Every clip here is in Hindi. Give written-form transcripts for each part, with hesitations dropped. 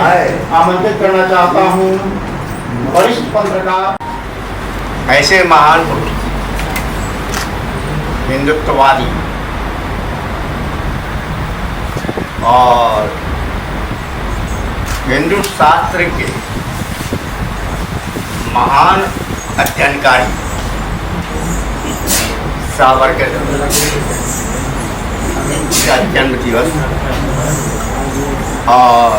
आमंत्रित करना चाहता हूँ वरिष्ठ पत्रकार, ऐसे महान हिंदुत्ववादी और हिंदू शास्त्र के महान अध्ययनकारी सावरकर का जन्म दिवस और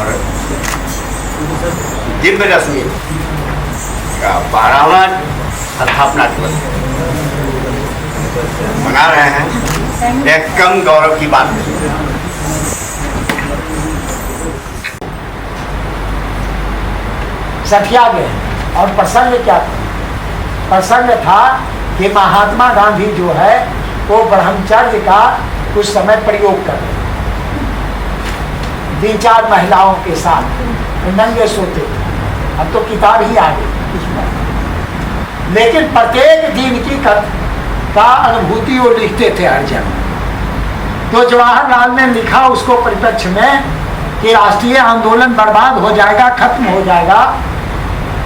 दिव्य रश्मि का 12वां स्थापना दिवस मना रहे हैं। एक कम गौरव की बात नहीं। सठिया गए और प्रसंग क्या था? प्रसंग था कि महात्मा गांधी जो है वो ब्रह्मचर्य का कुछ समय प्रयोग कर रहे 3-4 महिलाओं के साथ नंगे सोते थे। अब तो किताब ही आ गई, लेकिन प्रत्येक दिन की का अनुभूति वो लिखते थे हर जगह। तो जवाहरलाल ने लिखा उसको परिप्रेक्ष्य में कि राष्ट्रीय आंदोलन बर्बाद हो जाएगा, खत्म हो जाएगा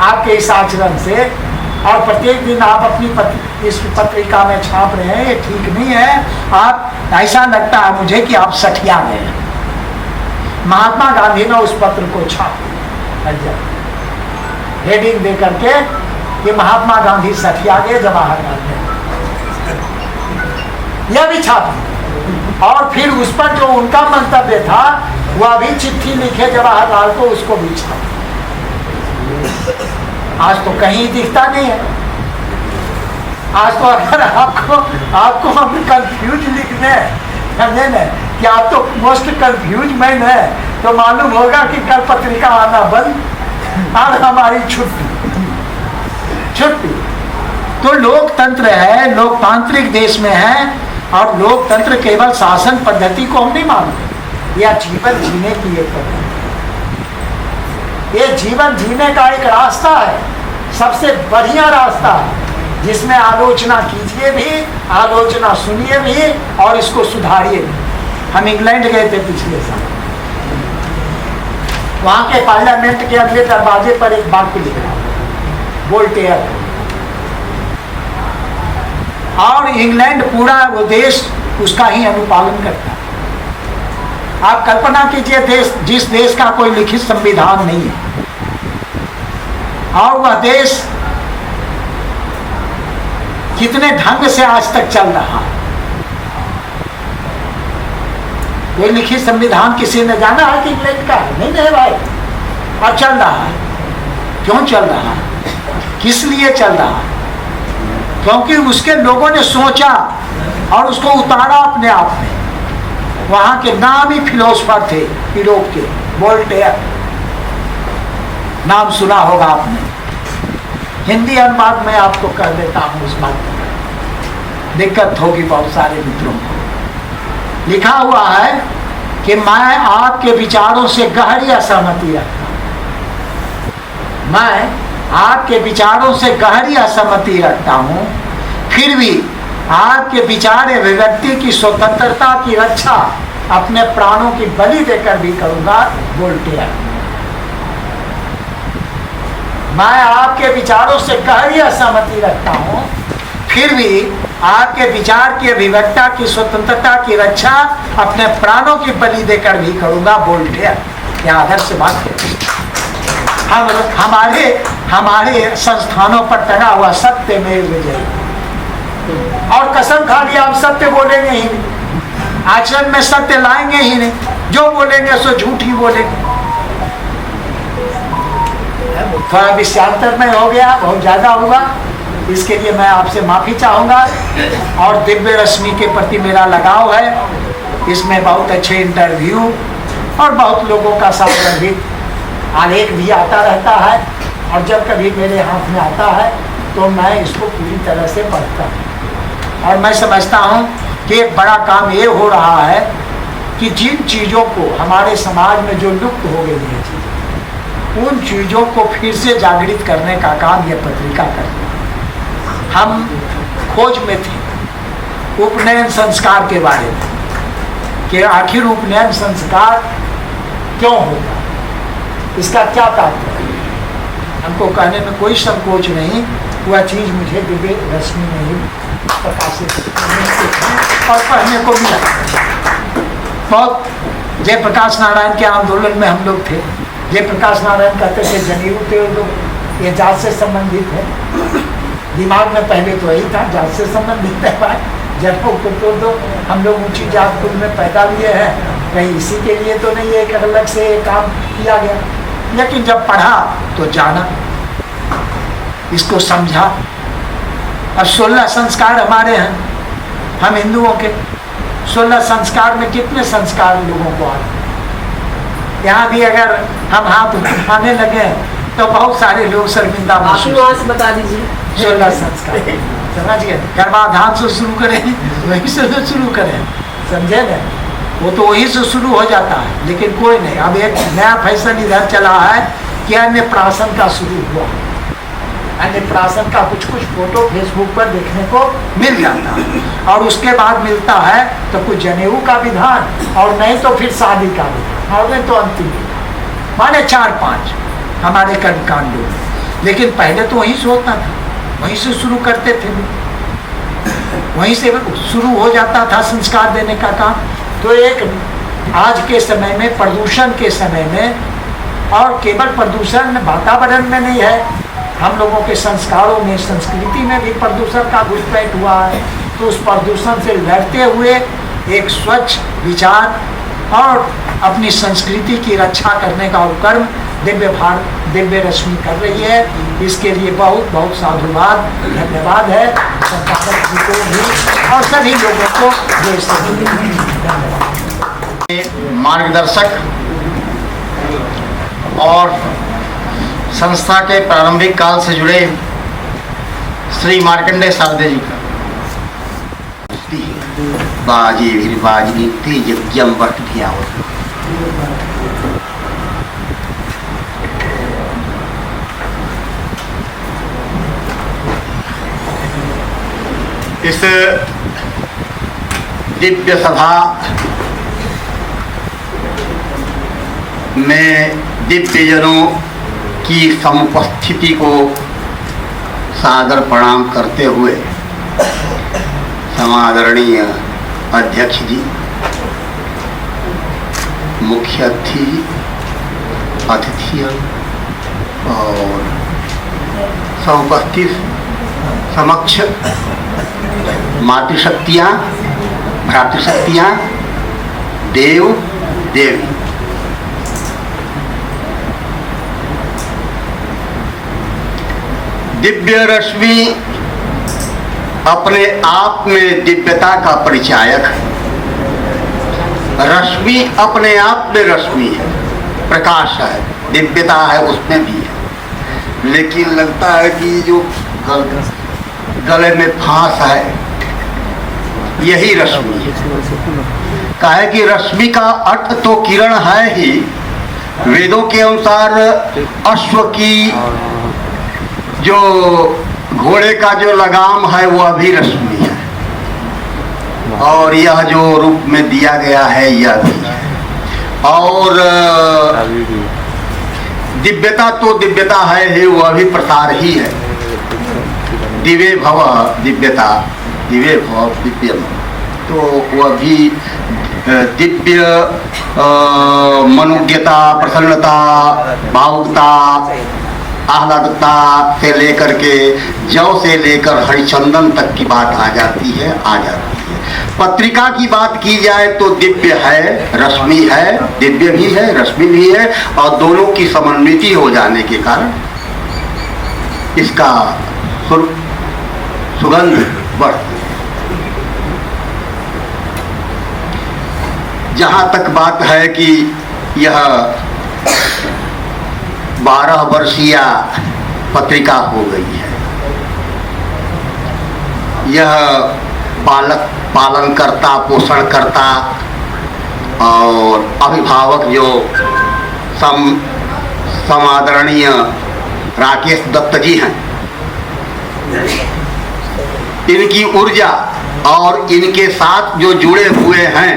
आपके इस आचरण से, और प्रत्येक दिन आप अपनी इस पत्रिका में छाप रहे हैं, ये ठीक नहीं है। आप ऐसा लगता है मुझे कि आप सठिया गए हैं। महात्मा गांधी ने उस पत्र को छापा, हेडिंग दे करके कि महात्मा गांधी सठिया गए, जवाहरलाल ने यह भी छापा। और फिर उस पर जो उनका मंतव्य था वह भी चिट्ठी लिखे जवाहरलाल को, उसको भी छापा। आज तो कहीं दिखता नहीं है। आज तो अगर आपको हम कंफ्यूज लिखने कि आप तो मोस्ट कंफ्यूज मैन है, तो मालूम होगा कि कल पत्रिका आना बंद, आज हमारी छुट्टी। तो लोकतंत्र है, लोकतांत्रिक देश में है, और लोकतंत्र केवल शासन पद्धति को हम नहीं मानते, यह जीवन जीने की एक पद्धति। ये जीवन जीने का एक रास्ता है, सबसे बढ़िया रास्ता है, जिसमें आलोचना कीजिए भी, आलोचना सुनिए भी, और इसको सुधारिए भी। हम इंग्लैंड गए थे पिछले साल, वहाँ के पार्लियामेंट के अगले दरवाजे पर एक वाक्य लिखा, वोल्टेयर, और इंग्लैंड पूरा वो देश उसका ही अनुपालन करता है। आप कल्पना कीजिए जिस देश का कोई लिखित संविधान नहीं है, और वह देश कितने ढंग से आज तक चल रहा है। कोई लिखित संविधान किसी ने जाना है कि इंग्लैंड का है? नहीं भाई, और चल रहा है। क्यों चल रहा है? किस लिए चल रहा है? क्योंकि उसके लोगों ने सोचा और उसको उतारा अपने आप में। वहाँ के नामी फिलोसफर थे यूरोप के, वोल्टेयर, नाम सुना होगा आपने। हिंदी अनुवाद में आपको कह देता हूँ, उस बात पर दिक्कत होगी बहुत सारे मित्रों को। लिखा हुआ है कि मैं आपके विचारों से गहरी असहमति रखता हूँ, मैं आपके विचारों से गहरी असहमति रखता हूँ, फिर भी आपके विचार अभिव्यक्ति की स्वतंत्रता की रक्षा अपने प्राणों की बलि देकर भी करूंगा, वोल्टेयर। मैं आपके विचारों से गहरी असहमति रखता हूँ, फिर भी आपके विचार की अभिव्यक्ति की स्वतंत्रता की रक्षा अपने प्राणों की बलि देकर भी करूंगा, वोल्टेयर। यह आदर्श बात है। हमारे संस्थानों पर टंगा हुआ सत्य में विजय, और कसम खा लिया हम सत्य बोलेंगे ही नहीं, आचरण में सत्य लाएंगे ही नहीं, जो बोलेंगे सो झूठ ही बोलेंगे। थोड़ा विषयांतर में हो गया, बहुत ज्यादा हुआ, इसके लिए मैं आपसे माफी चाहूंगा। और दिव्य रश्मि के प्रति मेरा लगाव है, इसमें बहुत अच्छे इंटरव्यू और बहुत लोगों का संबंधित आलेख भी आता रहता है, और जब कभी मेरे हाथ में आता है तो मैं इसको पूरी तरह से पढ़ता हूँ। और मैं समझता हूँ कि एक बड़ा काम ये हो रहा है कि जिन चीज़ों को हमारे समाज में जो लुप्त हो गई है, उन चीज़ों को फिर से जागृत करने का काम यह पत्रिका करती है। हम खोज में थे उपनयन संस्कार के बारे में, कि आखिर उपनयन संस्कार क्यों होगा, इसका क्या तात्पर्य है? हमको कहने में कोई संकोच नहीं, वह चीज़ मुझे दिव्य रश्मि में ही प्रकाशित और पढ़ने को मिला। बहुत जयप्रकाश नारायण के आंदोलन में हम लोग थे। जयप्रकाश नारायण कहते थे जनेऊ थे लोग, ये जात से संबंधित है। दिमाग में पहले तो यही था, जात से संबंधित है। जनेऊ को तो हम लोग ऊंची जात कुल में पैदा लिए हैं, कहीं इसी के लिए तो नहीं एक अलग से काम किया गया। लेकिन जब पढ़ा तो जाना, इसको समझा। अब 16 संस्कार हमारे हैं, हम हिंदुओं के 16 संस्कार में कितने संस्कार लोगों को आते? यहाँ भी अगर हम हाथ उठाने लगे तो बहुत सारे लोग शर्मिंदा महसूस। बता दीजिए 16 संस्कार समझिए। गर्भाधान से शुरू करें, वहीं से तो शुरू करें, समझे ना? वो तो वहीं से शुरू हो जाता है, लेकिन कोई नहीं। अब एक नया फैशन इधर चला है कि अन्नप्राशन का शुरू हुआ। अन्नप्राशन का कुछ कुछ फोटो फेसबुक पर देखने को मिल जाता है, और उसके बाद मिलता है तो कुछ जनेऊ का विधान, और नहीं तो फिर शादी का विधान, और नहीं तो अंतिम विधान, माने 4-5 हमारे कर्मकांडों में। लेकिन पहले तो वहीं से होता था, वहीं से शुरू करते थे, वहीं से शुरू हो जाता था संस्कार देने का काम। तो एक आज के समय में, प्रदूषण के समय में, और केवल प्रदूषण वातावरण में नहीं है, हम लोगों के संस्कारों में, संस्कृति में भी प्रदूषण का घुसपैठ हुआ है। तो उस प्रदूषण से लड़ते हुए एक स्वच्छ विचार और अपनी संस्कृति की रक्षा करने का उपक्रम दिव्य रश्मि कर रही है। इसके लिए बहुत बहुत साधुवाद, धन्यवाद है संपादक जी को भी और सभी लोगों को जो इससे जुड़े हैं। धन्यवाद। मार्गदर्शक और संस्था के प्रारंभिक काल से जुड़े श्री मार्कंडेय शारदे जी का बाजे बाजनी तेज यज्ञम वर्त इस दिव्य सभा में दिव्यजनों की समुपस्थिति को सादर प्रणाम करते हुए समादरणीय अध्यक्ष जी, मुख्य अतिथि और समुपस्थित समक्ष मातृशक्तियाँ, भ्रातृशक्तियाँ, देव देवी, दिव्य रश्मि अपने आप में दिव्यता का परिचायक है। रश्मि अपने आप में रश्मि है, प्रकाश है, दिव्यता है, उसमें भी है। लेकिन लगता है कि जो गले में फांस है, यही रश्मि है। काहे कि रश्मि का अर्थ तो किरण है ही। वेदों के अनुसार अश्व की जो घोड़े का जो लगाम है वह भी रश्मि है, और यह जो रूप में दिया गया है यह भी है। और दिव्यता तो दिव्यता है ही, वह भी प्रसार ही है। दिव्य भव दिव्यता, दिव्य भव दिव्यम, तो वह भी दिव्य मनोज्ञता, प्रसन्नता, भावुकता, आह्लादता से लेकर के जौ से लेकर हरिचंदन तक की बात आ जाती है। पत्रिका की बात की जाए तो दिव्य है, रश्मि है, दिव्य भी है, रश्मि भी है, और दोनों की समन्विति हो जाने के कारण इसका सुगंध बढ़ती है। जहाँ तक बात है कि यह 12 वर्षीय पत्रिका हो गई है, यह पालनकर्ता, पोषणकर्ता और अभिभावक जो समादरणीय राकेश दत्त जी हैं, इनकी ऊर्जा और इनके साथ जो जुड़े हुए हैं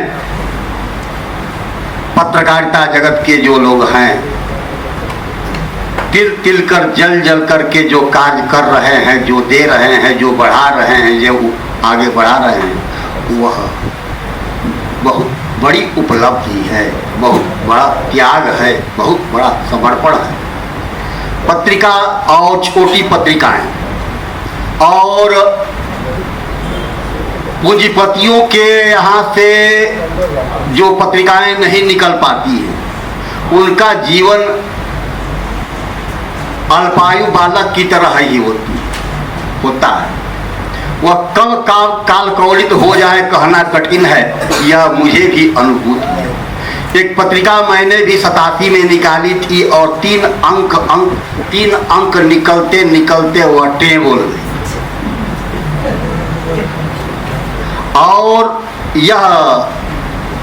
पत्रकारिता जगत के जो लोग हैं, तिल तिल कर जल जल करके जो कार्य कर रहे हैं, जो दे रहे हैं, जो बढ़ा रहे हैं, जो आगे बढ़ा रहे हैं, वह बहुत बड़ी उपलब्धि है, बहुत बड़ा त्याग है, बहुत बड़ा समर्पण है। पत्रिका और छोटी पत्रिकाएं और पूंजीपतियों के यहाँ से जो पत्रिकाएं नहीं निकल पाती हैं, उनका जीवन अल्पायु बालक की तरह ही होता है। वह कब काल कौलित हो जाए कहना कठिन है, यह मुझे भी अनुभूति है। एक पत्रिका मैंने भी 87 में निकाली थी और 3 अंक निकलते निकलते वह टे बोल गई। और यह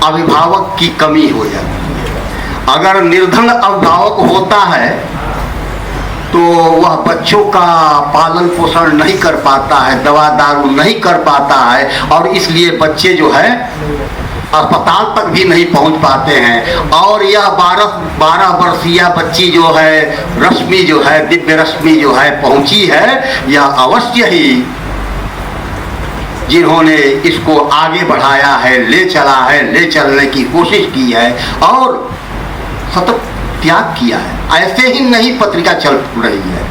अभिभावक की कमी हो जाती है। अगर निर्धन अभिभावक होता है तो वह बच्चों का पालन पोषण नहीं कर पाता है, दवा दारू नहीं कर पाता है, और इसलिए बच्चे जो है अस्पताल तक भी नहीं पहुंच पाते हैं। और यह 12 वर्षीय बच्ची जो है, रश्मि जो है, दिव्य रश्मि जो है पहुंची है, यह अवश्य ही जिन्होंने इसको आगे बढ़ाया है, ले चला है, ले चलने की कोशिश की है और सतत त्याग किया है, ऐसे ही नहीं पत्रिका चल रही है।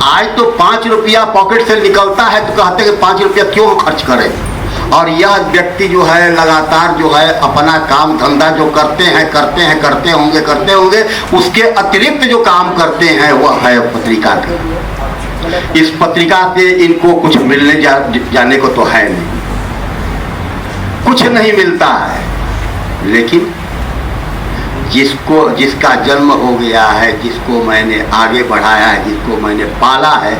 आज तो 5 रुपया पॉकेट से निकलता है तो कहते हैं कि 5 रुपया क्यों खर्च करें। और यह व्यक्ति जो है लगातार जो है अपना काम धंधा जो करते होंगे, उसके अतिरिक्त जो काम करते हैं वह है पत्रिका का। इस पत्रिका से इनको कुछ मिलने जाने को तो है नहीं, कुछ नहीं मिलता है। लेकिन जिसका जन्म हो गया है, जिसको मैंने आगे बढ़ाया है, जिसको मैंने पाला है,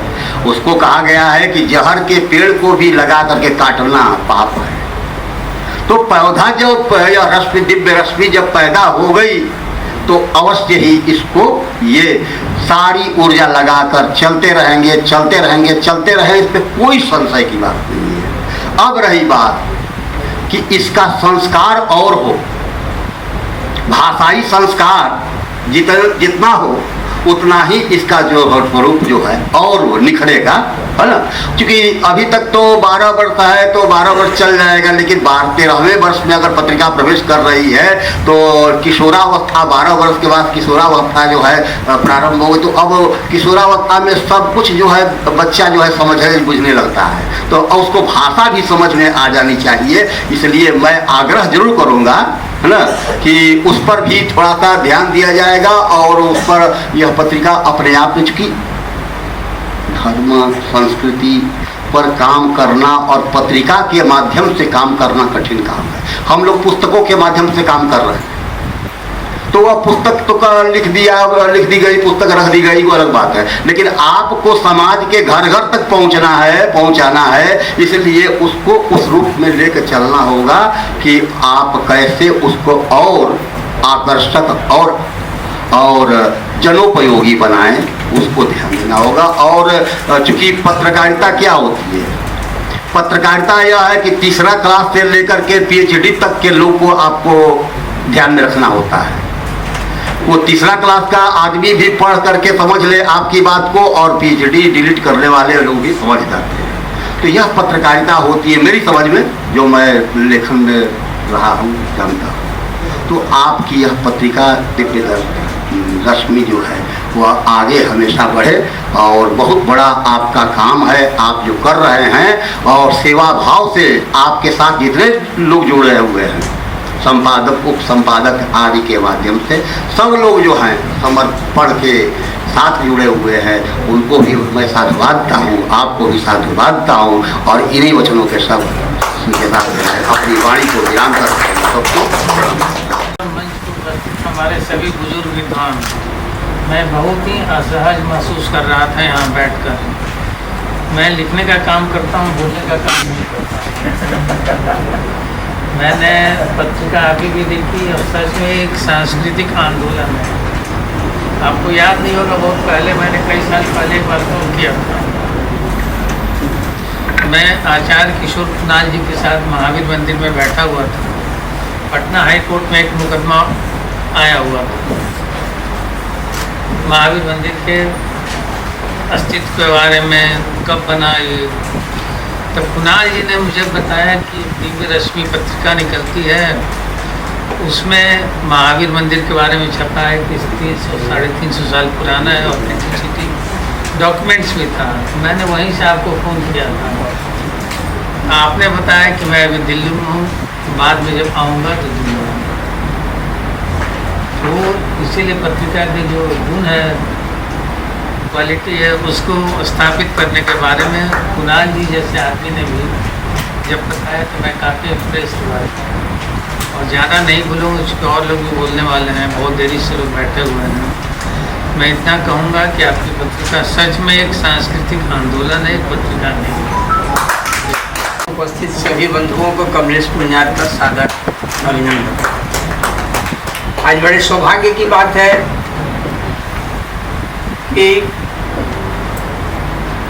उसको कहा गया है कि जहर के पेड़ को भी लगा करके काटना पाप है। तो पौधा जब रश्मि, दिव्य रश्मि जब पैदा हो गई तो अवश्य ही इसको ये सारी ऊर्जा लगाकर चलते रहेंगे, इस पे कोई संशय की बात नहीं है। अब रही बात कि इसका संस्कार और हो, भाषाई संस्कार जितना हो उतना ही इसका जो स्वरूप जो है और वो निखरेगा, है ना। क्योंकि अभी तक तो 12 वर्ष है तो 12 वर्ष चल जाएगा, लेकिन 13वें वर्ष में अगर पत्रिका प्रवेश कर रही है तो किशोरावस्था, 12 वर्ष के बाद किशोरावस्था जो है प्रारंभ होगी। तो अब किशोरावस्था में सब कुछ जो है बच्चा जो है समझने बुझने लगता है, तो उसको भाषा भी समझ में आ जानी चाहिए। इसलिए मैं आग्रह जरूर करूँगा, है ना, कि उस पर भी थोड़ा सा ध्यान दिया जाएगा और उस पर यह पत्रिका अपने आप में, चूंकि धर्म संस्कृति पर काम करना और पत्रिका के माध्यम से काम करना कठिन काम है। हम लोग पुस्तकों के माध्यम से काम कर रहे हैं, तो वह पुस्तक तो लिख दी गई, पुस्तक रख दी गई, वो अलग बात है। लेकिन आपको समाज के घर घर तक पहुंचाना है, इसलिए उसको उस रूप में लेकर चलना होगा कि आप कैसे उसको और आकर्षक और जनोपयोगी बनाएं, उसको ध्यान देना होगा। और चूंकि पत्रकारिता क्या होती है, पत्रकारिता यह है कि तीसरा क्लास से लेकर के PhD तक के लोग को आपको ध्यान में रखना होता है। वो तीसरा क्लास का आदमी भी पढ़ करके समझ ले आपकी बात को, और PhD डिलीट करने वाले लोग भी समझ जाते हैं। तो यह पत्रकारिता होती है मेरी समझ में, जो मैं लेखन में रहा हूँ, जानता हूँ। तो आपकी यह पत्रिका दिव्य रश्मि जो है वह आगे हमेशा बढ़े, और बहुत बड़ा आपका काम है आप जो कर रहे हैं। और सेवा भाव से आपके साथ जितने लोग जुड़े हुए हैं, संपादक, उप संपादक आदि के माध्यम से सब लोग जो हैं समर्पण के साथ जुड़े हुए हैं, उनको भी मैं साधुवाद देता हूँ, आपको भी साधुवाद देता हूँ। और इन्हीं वचनों के सब के साथ अपनी वाणी को विराम करते हैं। सबको हमारे सभी बुजुर्ग विद्वान, मैं बहुत ही असहज महसूस कर रहा था यहाँ बैठकर। मैं लिखने का काम करता हूँ, बोलने का काम नहीं करता। मैंने पत्रिका अभी भी देखी और सच में एक सांस्कृतिक आंदोलन है। आपको याद नहीं होगा, बहुत पहले मैंने कई साल पहले एक वार्ता किया था। मैं आचार्य किशोर कुणाल जी के साथ महावीर मंदिर में बैठा हुआ था। पटना हाई कोर्ट में एक मुकदमा आया हुआ था। महावीर मंदिर के अस्तित्व के बारे में, कब बना ये, तो कुणाल जी ने मुझे बताया कि दिव्य रश्मि पत्रिका निकलती है, उसमें महावीर मंदिर के बारे में छपा है कि 300-350 साल पुराना है, ऑथेंटिसिटी डॉक्यूमेंट्स भी था। मैंने वहीं से आपको फ़ोन किया था, आपने बताया कि मैं अभी दिल्ली में हूँ, बाद में जब आऊँगा तो दिल्ली में, तो इसीलिए पत्रिका के जो गुण है, क्वालिटी है, उसको स्थापित करने के बारे में कुणाल जी जैसे आदमी ने भी जब बताया तो मैं काफ़ी इम्प्रेस हुआ। और ज़्यादा नहीं बोलूँगा, उसके और लोग भी बोलने वाले हैं, बहुत देरी से लोग बैठे हुए हैं। मैं इतना कहूँगा कि आपकी पत्रिका सच में एक सांस्कृतिक आंदोलन है, एक पत्रिका नहीं। उपस्थित सभी बंधुओं को कमलेश पुंजार का सादर अभिनंदन। आज बड़े सौभाग्य की बात है कि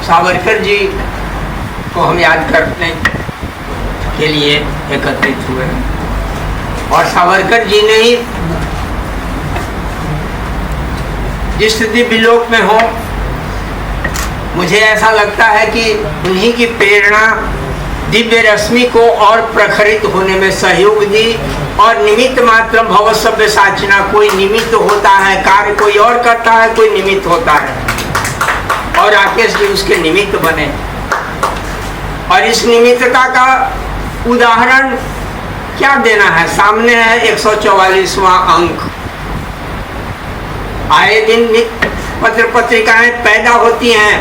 सावरकर जी को हम याद करने के लिए एकत्रित हुए और सावरकर जी ने ही जिस स्थिति विलोक में हो, मुझे ऐसा लगता है कि उन्हीं की प्रेरणा दिव्य रश्मि को और प्रखरित होने में सहयोग दी। और निमित्त मात्र भव सभ्य साचना, कोई निमित्त होता है, कार्य कोई और करता है, कोई निमित्त होता है, और राकेश जी उसके निमित्त बने। और इस निमित्तता का उदाहरण क्या देना है, सामने है 144वां अंक। आए दिन पत्र पत्रिकाएं पैदा होती हैं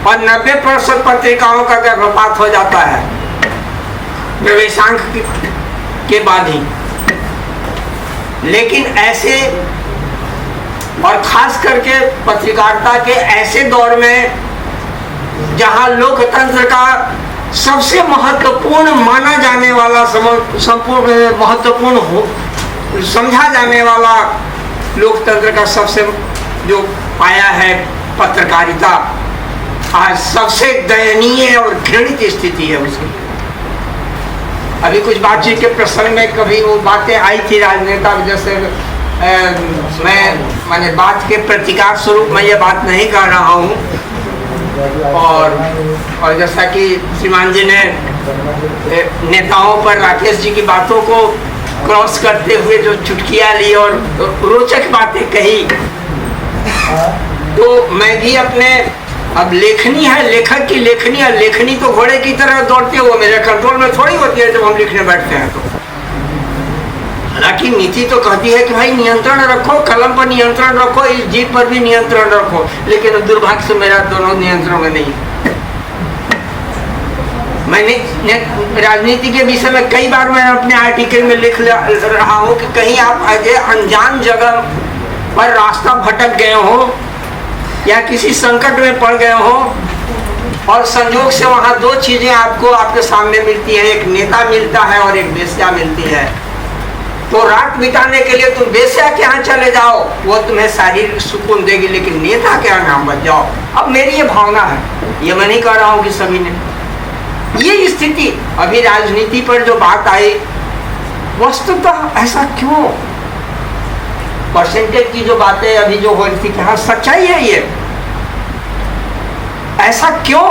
और 90% पत्रिकाओं का गर्भपात हो जाता है प्रवेशांक के बाद ही। लेकिन ऐसे और खास करके पत्रकारिता के ऐसे दौर में जहां लोकतंत्र का सबसे महत्वपूर्ण माना जाने वाला, संपूर्ण महत्वपूर्ण हो समझा जाने वाला लोकतंत्र का सबसे जो पाया है पत्रकारिता, आज सबसे दयनीय और घृणित स्थिति है उसकी। अभी कुछ बातचीत के प्रसंग में कभी वो बातें आई थी राजनेता, जैसे मैंने बात के प्रतिकार स्वरूप मैं ये बात नहीं कर रहा हूँ। और जैसा कि श्रीमान जी ने नेताओं पर राकेश जी की बातों को क्रॉस करते हुए जो चुटकियाँ ली और रोचक बातें कही, तो मैं भी अपने, अब लेखनी है, लेखक की लेखनी है, लेखनी तो घोड़े की तरह दौड़ते हुए मेरे कंट्रोल में थोड़ी होती है जब हम लिखने बैठते हैं। तो हालांकि नीति तो कहती है कि भाई नियंत्रण रखो, कलम पर नियंत्रण रखो, इस जीप पर भी नियंत्रण रखो, लेकिन दुर्भाग्य से मेरा दोनों नियंत्रण में नहीं। मैंने राजनीति के विषय में कई बार मैं अपने आर्टिकल में लिख रहा हूँ कि कहीं आप अनजान जगह पर रास्ता भटक गए हो या किसी संकट में पड़ गए हो और संयोग से वहाँ दो चीजें आपको आपके सामने मिलती है, एक नेता मिलता है और एक वेश्या मिलती है। तो रात बिताने के लिए तुम वेश्या के यहाँ चले जाओ, वो तुम्हें शारीरिक सुकून देगी, लेकिन नेता के यहाँ नाम बच जाओ। अब मेरी ये भावना है, ये मैं नहीं कह रहा हूँ कि सभी ने ये स्थिति। अभी राजनीति पर जो बात आई, वस्तुतः ऐसा क्यों? परसेंटेज की जो बातें अभी जो हो रही थी कि हाँ सच्चाई है ये, ऐसा क्यों?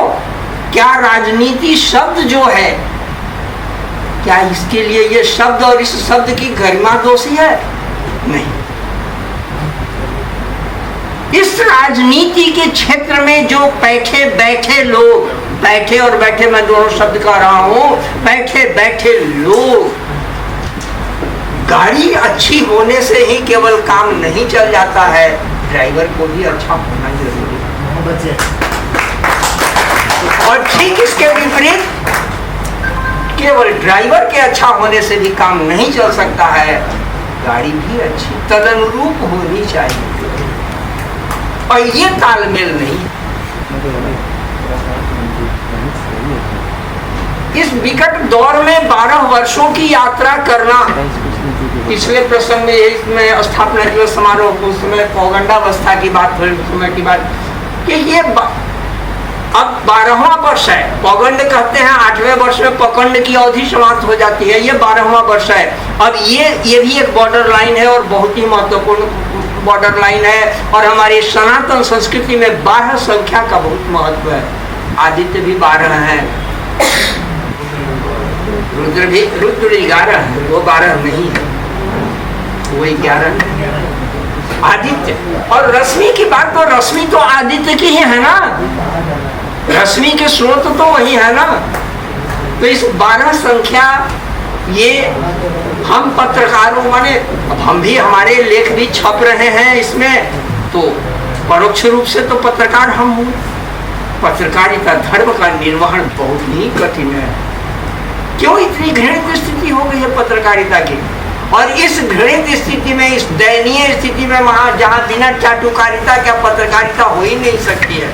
क्या राजनीति शब्द जो है, क्या इसके लिए ये शब्द और इस शब्द की गरिमा दोषी है? नहीं। इस राजनीति के क्षेत्र में जो बैठे बैठे लोग, बैठे और बैठे मैं दोनों शब्द कह रहा हूं, बैठे बैठे लोग, गाड़ी अच्छी होने से ही केवल काम नहीं चल जाता है, ड्राइवर को भी अच्छा होना जरूरी है। और ठीक इसके विपरीत, केवल ड्राइवर के अच्छा होने से भी काम नहीं चल सकता है, गाड़ी भी अच्छी तदनुरूप होनी चाहिए। और ये तालमेल नहीं। इस विकट दौर में 12 वर्षों की यात्रा करना, पिछले प्रसंग में इसमें स्थापना दिवस समारोह, उस समय पौगंडावस्था की बात हुई, उस समय की बात कि ये अब 12वां वर्ष है। पौगंड कहते हैं 8वें वर्ष में पौगंड की अवधि समाप्त हो जाती है, ये 12वां वर्ष है। अब ये भी एक बॉर्डर लाइन है और बहुत ही महत्वपूर्ण बॉर्डर लाइन है। और हमारी सनातन संस्कृति में 12 संख्या का बहुत महत्व है। आदित्य भी 12 है, रुद्र 11 है, वो 12 नहीं है, वो 11 है। आदित्य और रश्मि की बात, तो रश्मि तो आदित्य की ही है ना, रश्मि के स्रोत तो वही है ना। तो इस 12 संख्या, ये हम पत्रकारों माने, अब हम भी, हमारे लेख भी छप रहे हैं इसमें, तो परोक्ष रूप से तो पत्रकार हम हूँ। पत्रकारिता धर्म का निर्वहन बहुत ही कठिन है। क्यों इतनी घृणित स्थिति हो गई है पत्रकारिता की? और इस घृणित स्थिति में, इस दयनीय स्थिति में, वहां जहां बिना चाटुकारिता क्या पत्रकारिता हो ही नहीं सकती है।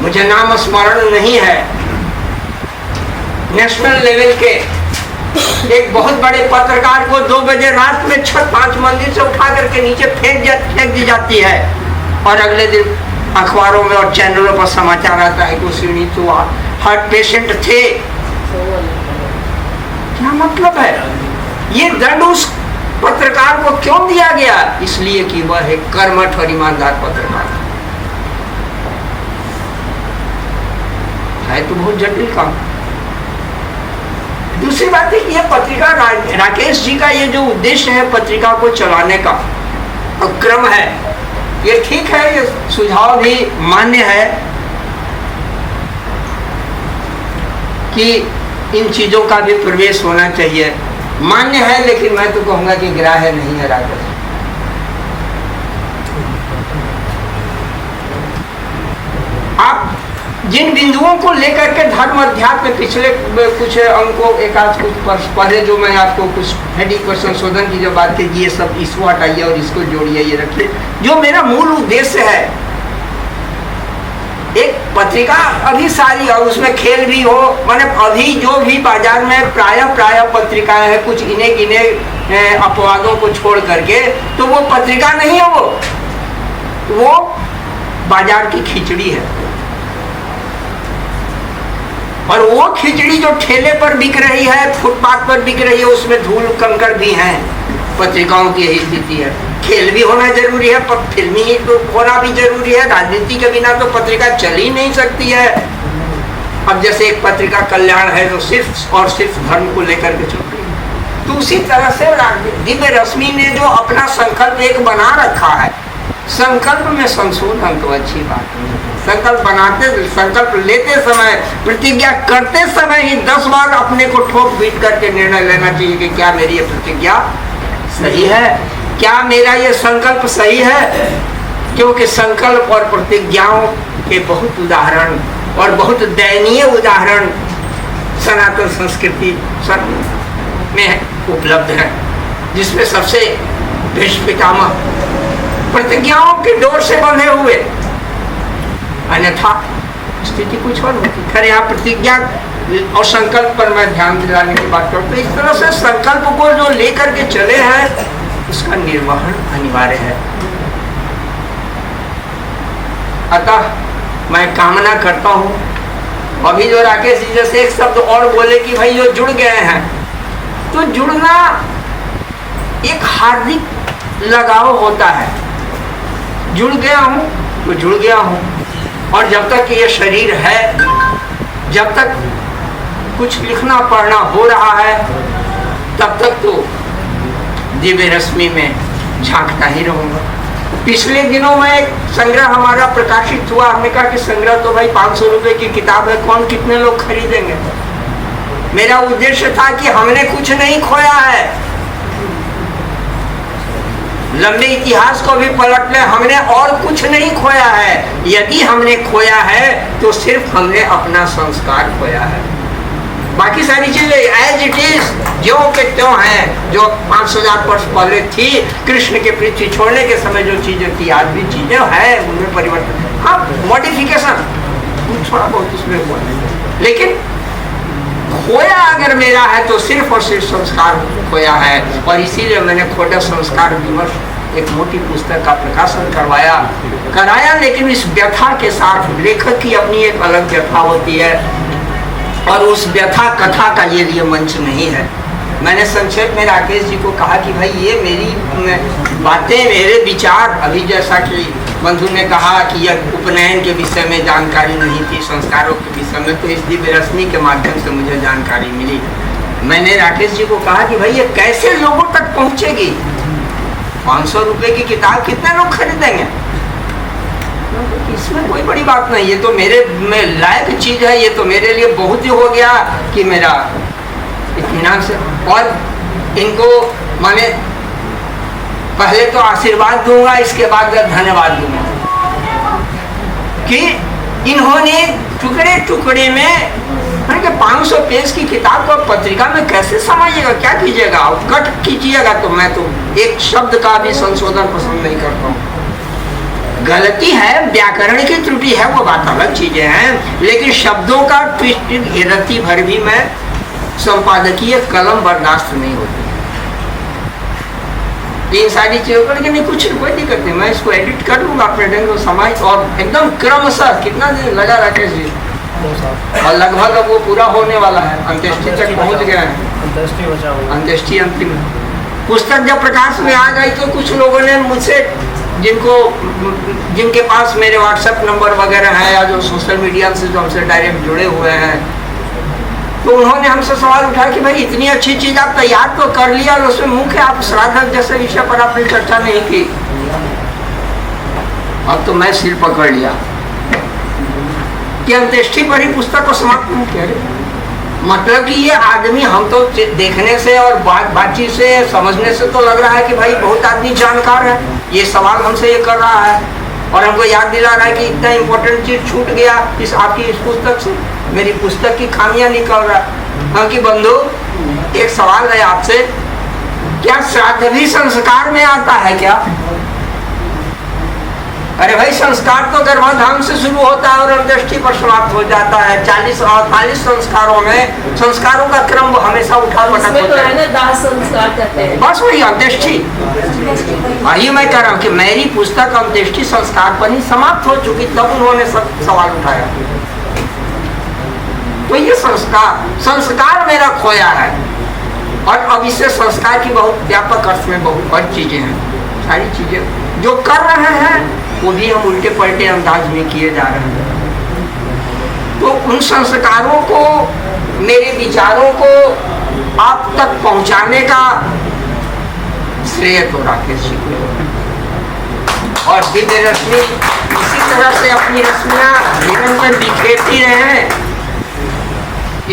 मुझे नाम स्मरण नहीं है, नेशनल लेवल के एक बहुत बड़े पत्रकार को 2 बजे रात में छत 5 मंजिल से उठा करके नीचे फेंक दी जाती है, और अगले दिन अखबारों में और चैनलों पर समाचार आता है कि सीढ़ी तो हार्ट पेशेंट थे। क्या मतलब है? ये दंड उस पत्रकार को क्यों दिया गया? इसलिए कि वह एक कर्मठ और ईमानदार पत्रकार है। तो बहुत जटिल काम। दूसरी बात है कि यह पत्रिका, राकेश जी का ये जो उद्देश्य है पत्रिका को चलाने का क्रम है, ये ठीक है, ये सुझाव भी मान्य है कि इन चीजों का भी प्रवेश होना चाहिए, मान्य है। लेकिन मैं तो कहूंगा कि ग्राह्य नहीं है राकेश। आप जिन बिंदुओं को लेकर के धर्म अध्यात्म में पिछले कुछ अंकों, एक आज कुछ पहले जो मैं आपको कुछ हेडिंग पर संशोधन की जो बात की, ये सब इसको हटाइए और इसको जोड़िए, ये रखिए। जो मेरा मूल उद्देश्य है, एक पत्रिका अभी सारी, और उसमें खेल भी हो, माने अभी जो भी बाजार में प्राय पत्रिकाएं हैं, कुछ इन्हें गिने अपवादों को छोड़ करके, तो वो पत्रिका नहीं है, वो बाजार की खिचड़ी है। और वो खिचड़ी जो ठेले पर बिक रही है, फुटपाथ पर बिक रही है, उसमें धूल कंकड़ भी हैं। पत्रिकाओं की यही स्थिति है। खेल भी होना जरूरी है, पर फिल्मी तो होना भी जरूरी है। राजनीति के बिना तो पत्रिका चल ही नहीं सकती है। अब जैसे एक पत्रिका कल्याण है जो सिर्फ और सिर्फ धर्म को लेकर के चल रही है, तो उसी तरह से दिव्य रश्मि ने जो अपना संकल्प एक बना रखा है, संकल्प में संशोधन तो अच्छी बात नहीं है। संकल्प बनाते, संकल्प लेते समय, प्रतिज्ञा करते समय ही 10 बार अपने को ठोक पीट करके निर्णय लेना चाहिए कि क्या मेरी ये प्रतिज्ञा सही है, क्या मेरा ये संकल्प सही है। क्योंकि संकल्प और प्रतिज्ञाओं के बहुत उदाहरण, और बहुत दयनीय उदाहरण सनातन संस्कृति में उपलब्ध है, जिसमें सबसे भीष्म पितामह प्रतिज्ञाओं के डोर से बंधे हुए, अन्यथा स्थिति कुछ और होती। खैर, यहाँ प्रतिज्ञा और संकल्प पर मैं ध्यान दिलाने की बात करता हूँ। इस तरह से संकल्प को जो लेकर के चले हैं, उसका निर्वहन अनिवार्य है। अतः मैं कामना करता हूँ, अभी जो राकेश जी जैसे एक शब्द और बोले कि भाई जो जुड़ गए हैं, तो जुड़ना एक हार्दिक लगाव होता है। जुड़ गया हूँ तो जुड़ गया हूँ, और जब तक ये शरीर है, जब तक कुछ लिखना पढ़ना हो रहा है, तब तक तो दिव्य रश्मि में झांकता ही रहूंगा। पिछले दिनों में एक संग्रह हमारा प्रकाशित हुआ। हमने कहा कि संग्रह तो भाई 500 रुपए की किताब है, कौन कितने लोग खरीदेंगे। मेरा उद्देश्य था कि हमने कुछ नहीं खोया है, लंबे इतिहास को भी पलट ले, हमने और कुछ नहीं खोया है। यदि हमने खोया है तो सिर्फ हमने अपना संस्कार खोया है। बाकी सारी चीजें एज इट इज, जो के त्यों हैं, जो 5,000 वर्ष पहले थी, कृष्ण के पृथ्वी छोड़ने के समय जो चीजें थी, आज भी चीजें हैं, उनमें परिवर्तन, हाँ मॉडिफिकेशन थोड़ा बहुत उसमें हुआ, लेकिन खोया अगर मेरा है तो सिर्फ और सिर्फ संस्कार खोया है। और इसीलिए मैंने खोटा संस्कार विमर्श एक मोटी पुस्तक का प्रकाशन कराया, लेकिन इस व्यथा के साथ लेखक की अपनी एक अलग व्यथा होती है, और उस व्यथा कथा का ये लिए मंच नहीं है। मैंने संक्षेप में राकेश जी को कहा कि भाई ये मेरी बातें, मेरे विचार, अभी जैसा कि बंधु ने कहा कि यह उपनयन के विषय में जानकारी नहीं थी, संस्कारों के विषय में, तो इस दिव्य रश्मि के माध्यम से मुझे जानकारी मिली। मैंने राकेश जी को कहा कि भाई ये कैसे लोगों तक पहुंचेगी? 500 रुपए की किताब कितने लोग खरीदेंगे? इसमें कोई बड़ी बात नहीं, ये तो मेरे में लायक चीज है, ये तो मेरे लिए बहुत ही हो गया कि मेरा इत्मीनान से, और इनको माने पहले तो आशीर्वाद दूंगा, इसके बाद धन्यवाद दूंगा कि इन्होंने टुकड़े टुकड़े में 500 पेज की किताब को पत्रिका में कैसे समाइएगा, क्या कीजिएगा, कट कीजिएगा, तो मैं तो एक शब्द का भी संशोधन पसंद नहीं करता हूँ। गलती है, व्याकरण की त्रुटि है, वो बात अलग चीजें हैं, लेकिन शब्दों का ट्विस्ट रत्ती भर भी मैं संपादकीय कलम बर्दाश्त नहीं होती। इन सारी चीजों पर नहीं, कुछ कोई दिक्कत नहीं, मैं इसको एडिट कर लूंगा अपने ढंग को समाज, और एकदम क्रमशः। कितना दिन लगा राकेश जी? और लगभग अब वो पूरा होने वाला है, अंत्येष्टि तक पहुंच गया है। अंत्येष्टि अंतिम पुस्तक जब प्रकाश में आ गई तो कुछ लोगों ने मुझसे, जिनके पास मेरे व्हाट्सएप नंबर वगैरह है या जो सोशल मीडिया से जो हमसे डायरेक्ट जुड़े हुए हैं, तो उन्होंने हमसे सवाल उठाया कि भाई इतनी अच्छी चीज आप तैयार तो कर लिया और उसमें मुख्य आप श्राद्ध जैसे विषय पर आपने चर्चा नहीं की। अब तो मैं सिर पकड़ लिया कि अंत्येष्टि पर ही पुस्तक को समाप्त नहीं किया। मतलब कि ये आदमी, हम तो देखने से और बातचीत से समझने से तो लग रहा है कि भाई बहुत आदमी जानकार है, ये सवाल हमसे ये कर रहा है और हमको याद दिला रहा है कि इतना इम्पोर्टेंट चीज छूट गया इस आपकी इस पुस्तक से, मेरी पुस्तक की खामियां निकल रहा है। हाँ कि बंधु, एक सवाल है आपसे, क्या श्राद्ध भी संस्कार में आता है क्या? अरे भाई, संस्कार तो गर्भाधान से शुरू होता है और अंत्येष्टि पर समाप्त हो जाता है। 40 और 48 संस्कारों में संस्कारों का क्रम हमेशा उठा पटक होता है, दाह संस्कार कहते हैं। बस वही अंत्येष्टि। वही मैं कह रहा हूँ कि मेरी पुस्तक अंत्येष्टि संस्कार पर ही समाप्त हो चुकी, तब उन्होंने सवाल उठाया। तो ये संस्कार मेरा खोया है, और अब इससे संस्कार की बहुत व्यापक अर्थ में बहुत और चीजें हैं। सारी चीजें जो कर रहे हैं वो भी हम उल्टे पलटे अंदाज में किए जा रहे हैं। तो उन संस्कारों को, मेरे विचारों को आप तक पहुंचाने का श्रेय तो राकेश जी को, और दिव्य रश्मि इसी तरह से अपनी रश्मियां निरंतर बिखेरती रहे,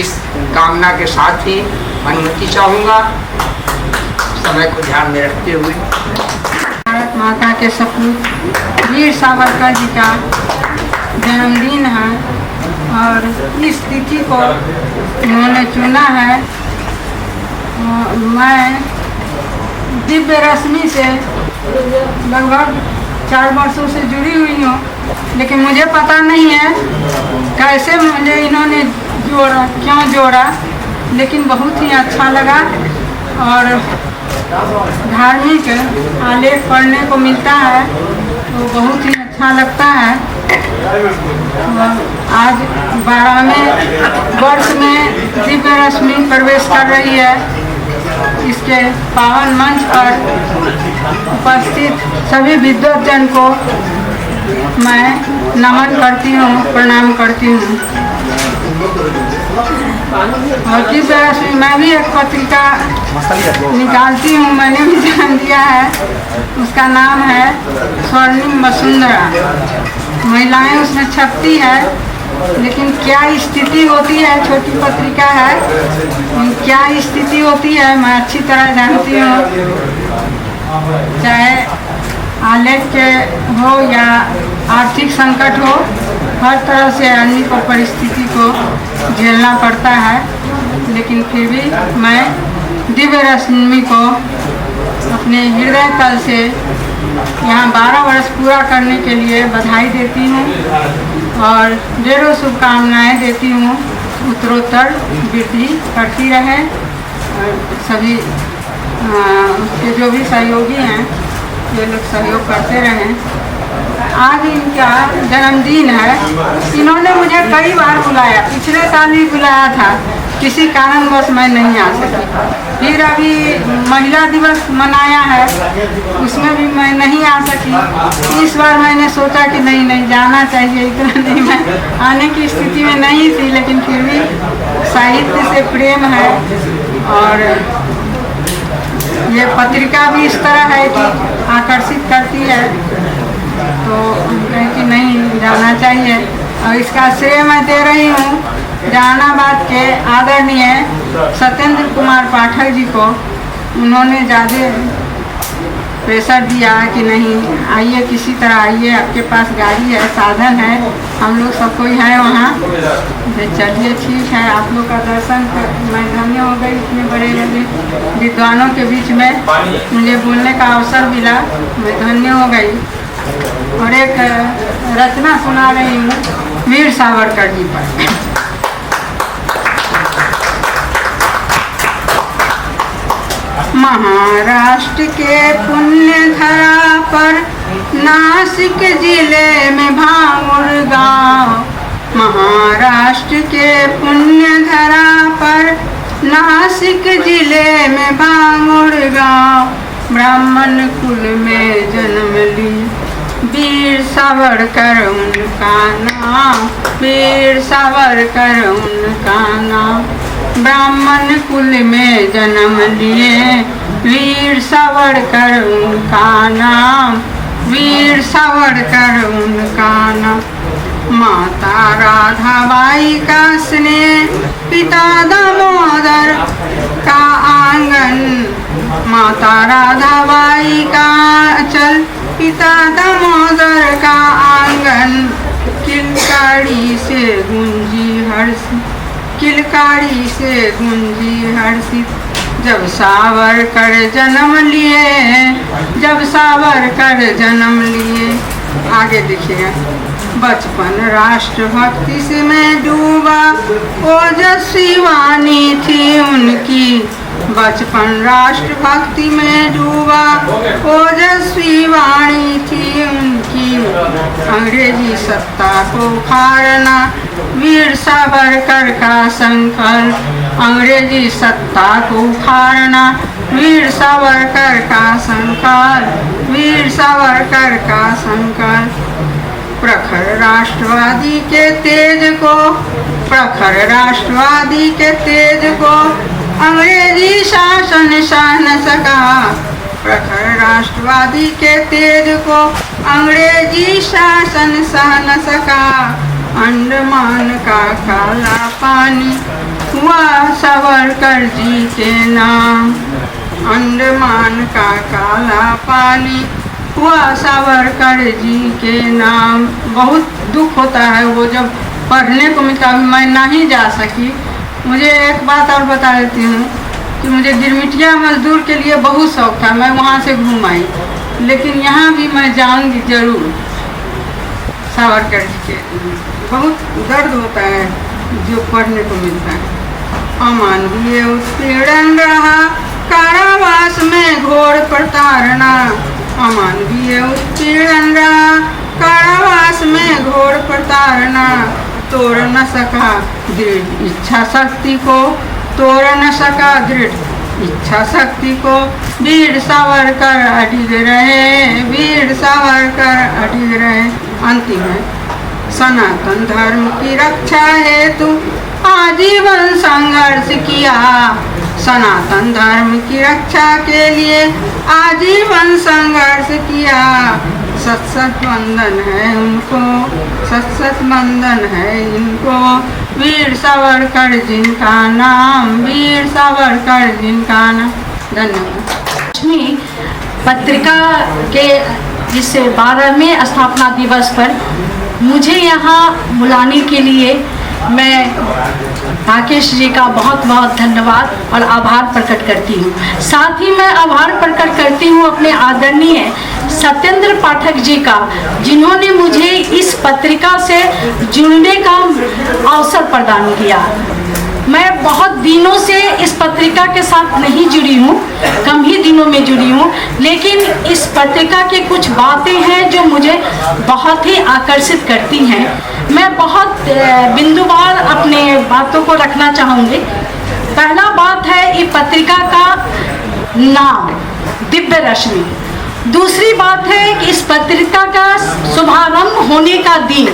इस कामना के साथ ही अनुमति चाहूंगा, समय को ध्यान में रखते हुए। भारत माता के सपूत वीर सावरकर जी का जन्मदिन है और इस तिथि को उन्होंने चुना है। मैं दिव्य रश्मि से लगभग 4 वर्षों से जुड़ी हुई हूँ, लेकिन मुझे पता नहीं है कैसे मुझे इन्होंने जोड़ा, क्यों जोड़ा, लेकिन बहुत ही अच्छा लगा और धार्मिक आलेख पढ़ने को मिलता है तो बहुत ही अच्छा लगता है। आज 12वें वर्ष में दिव्य रश्मि प्रवेश कर रही है। इसके पावन मंच पर उपस्थित सभी विद्वतजन को मैं नमन करती हूँ, प्रणाम करती हूँ। और दिव्य रश्मि मैं भी एक पत्रिका निकालती हूँ, मैंने भी जान दिया है, उसका नाम है स्वर्णिम वसुंधरा। महिलाएं उसमें छपती है, लेकिन क्या स्थिति होती है, छोटी पत्रिका है, क्या स्थिति होती है मैं अच्छी तरह जानती हूँ। चाहे आलेख के हो या आर्थिक संकट हो, हर तरह से आदमी को परिस्थिति को झेलना पड़ता है, लेकिन फिर भी मैं दिव्य रश्मि को अपने हृदय तल से यहाँ 12 वर्ष पूरा करने के लिए बधाई देती हूँ और ढेरों शुभकामनाएँ देती हूँ। उत्तरोत्तर वृद्धि करती रहे। सभी उसके जो भी सहयोगी हैं ये लोग सहयोग करते रहें। आज इनका जन्मदिन है। इन्होंने मुझे कई बार बुलाया, पिछले साल भी बुलाया था, किसी कारणवश मैं नहीं आ सकी। फिर अभी महिला दिवस मनाया है, उसमें भी मैं नहीं आ सकी। इस बार मैंने सोचा कि नहीं जाना चाहिए, इतना नहीं, मैं आने की स्थिति में नहीं थी, लेकिन फिर भी साहित्य से प्रेम है और ये पत्रिका भी इस तरह है कि आकर्षित करती है, तो कहे कि नहीं जाना चाहिए। और इसका श्रेय मैं दे रही हूँ जहानाबाद के आदरणीय सत्येंद्र कुमार पाठक जी को। उन्होंने ज़्यादा प्रेशर दिया कि नहीं आइए, किसी तरह आइए, आपके पास गाड़ी है, साधन है, हम लोग सब कोई है वहाँ। चलिए ठीक है, आप लोग का दर्शन कर मैं धन्य हो गई। इतने बड़े बड़े विद्वानों के बीच में मुझे बोलने का अवसर मिला, मैं धन्य हो गई। और एक रचना सुना रही हूँ वीर सावरकर जी पर। महाराष्ट्र के पुण्य धरा पर नासिक जिले में भांगुर गांव। महाराष्ट्र के पुण्य धरा पर नासिक जिले में भांगुर गांव। ब्राह्मण कुल में जन्म ली वीर सावरकर उनका नाम, वीर सावरकर उनका नाम। ब्राह्मण कुल में जन्म लिए वीर सावरकर उनका नाम, वीर सावरकर उनका नाम। माता राधाबाई का स्नेह, पिता दामोदर का आंगन। माता राधाबाई का आंचल, पिता दामोदर का आंगन। किलकारी से गुंजी हर्षित, किलकारी से गुंजी हर्षित। जब सावरकर जन्म लिए, जब सावरकर जन्म लिए। आगे देखिए। बचपन राष्ट्रभक्ति से मैं डूबा, ओजस्वी वाणी थी उनकी। बचपन राष्ट्रभक्ति में डूबा, ओजस्वी वाणी थी उनकी। अंग्रेजी सत्ता को उखाड़ना वीर सावरकर का संकल्प। अंग्रेजी सत्ता को उखाड़ना वीर सावरकर का संकल्प, वीर सावरकर का संकल्प। प्रखर राष्ट्रवादी के तेज को, प्रखर राष्ट्रवादी के तेज को अंग्रेजी शासन सह न सका। प्रखर राष्ट्रवादी के तेज को अंग्रेजी शासन सह न सका। अंडमान का काला पानी हुआ सावरकर जी के नाम। अंडमान का काला पानी हुआ सावरकर जी के नाम। बहुत दुख होता है वो जब पढ़ने को मिलता। मैं नहीं जा सकी। मुझे एक बात और बता देती हूँ कि मुझे गिरमिटिया मजदूर के लिए बहुत शौक था, मैं वहाँ से घूम आई, लेकिन यहाँ भी मैं जाऊँगी जरूर सावरकर जी के। बहुत दर्द होता है जो पढ़ने को मिलता है। अमानवीय उत्पीड़न रहा कारावास में घोर प्रताड़ना। अमानवीय उत्पीड़न रहा कारावास में घोर प्रताड़ना। तोड़ न सका दृढ़ इच्छा शक्ति को, तोड़ न सका दृढ़ इच्छा शक्ति को। वीर सावरकर अडिग रहे, वीर सावरकर अडिग रहे। अंतिम है। सनातन धर्म की रक्षा हेतु आजीवन संघर्ष किया। सनातन धर्म की रक्षा के लिए आजीवन संघर्ष किया। सत सत वंदन है उनको, सत सत वंदन है इनको। वीर सावरकर जिनका नाम, वीर सावरकर जिनका नाम। धन्यवाद। पत्रिका के इस 12वें स्थापना दिवस पर मुझे यहाँ बुलाने के लिए मैं राकेश जी का बहुत बहुत धन्यवाद और आभार प्रकट करती हूँ। साथ ही मैं आभार प्रकट करती हूँ अपने आदरणीय सत्येंद्र पाठक जी का, जिन्होंने मुझे इस पत्रिका से जुड़ने का अवसर प्रदान किया। मैं बहुत दिनों से इस पत्रिका के साथ नहीं जुड़ी हूँ, कम ही दिनों में जुड़ी हूँ, लेकिन इस पत्रिका की कुछ बातें हैं जो मुझे बहुत ही आकर्षित करती हैं। मैं बहुत बिंदुवार अपने बातों को रखना चाहूँगी। पहला बात है ये पत्रिका का नाम दिव्य रश्मि। दूसरी बात है कि इस पत्रिका का शुभारंभ होने का दिन।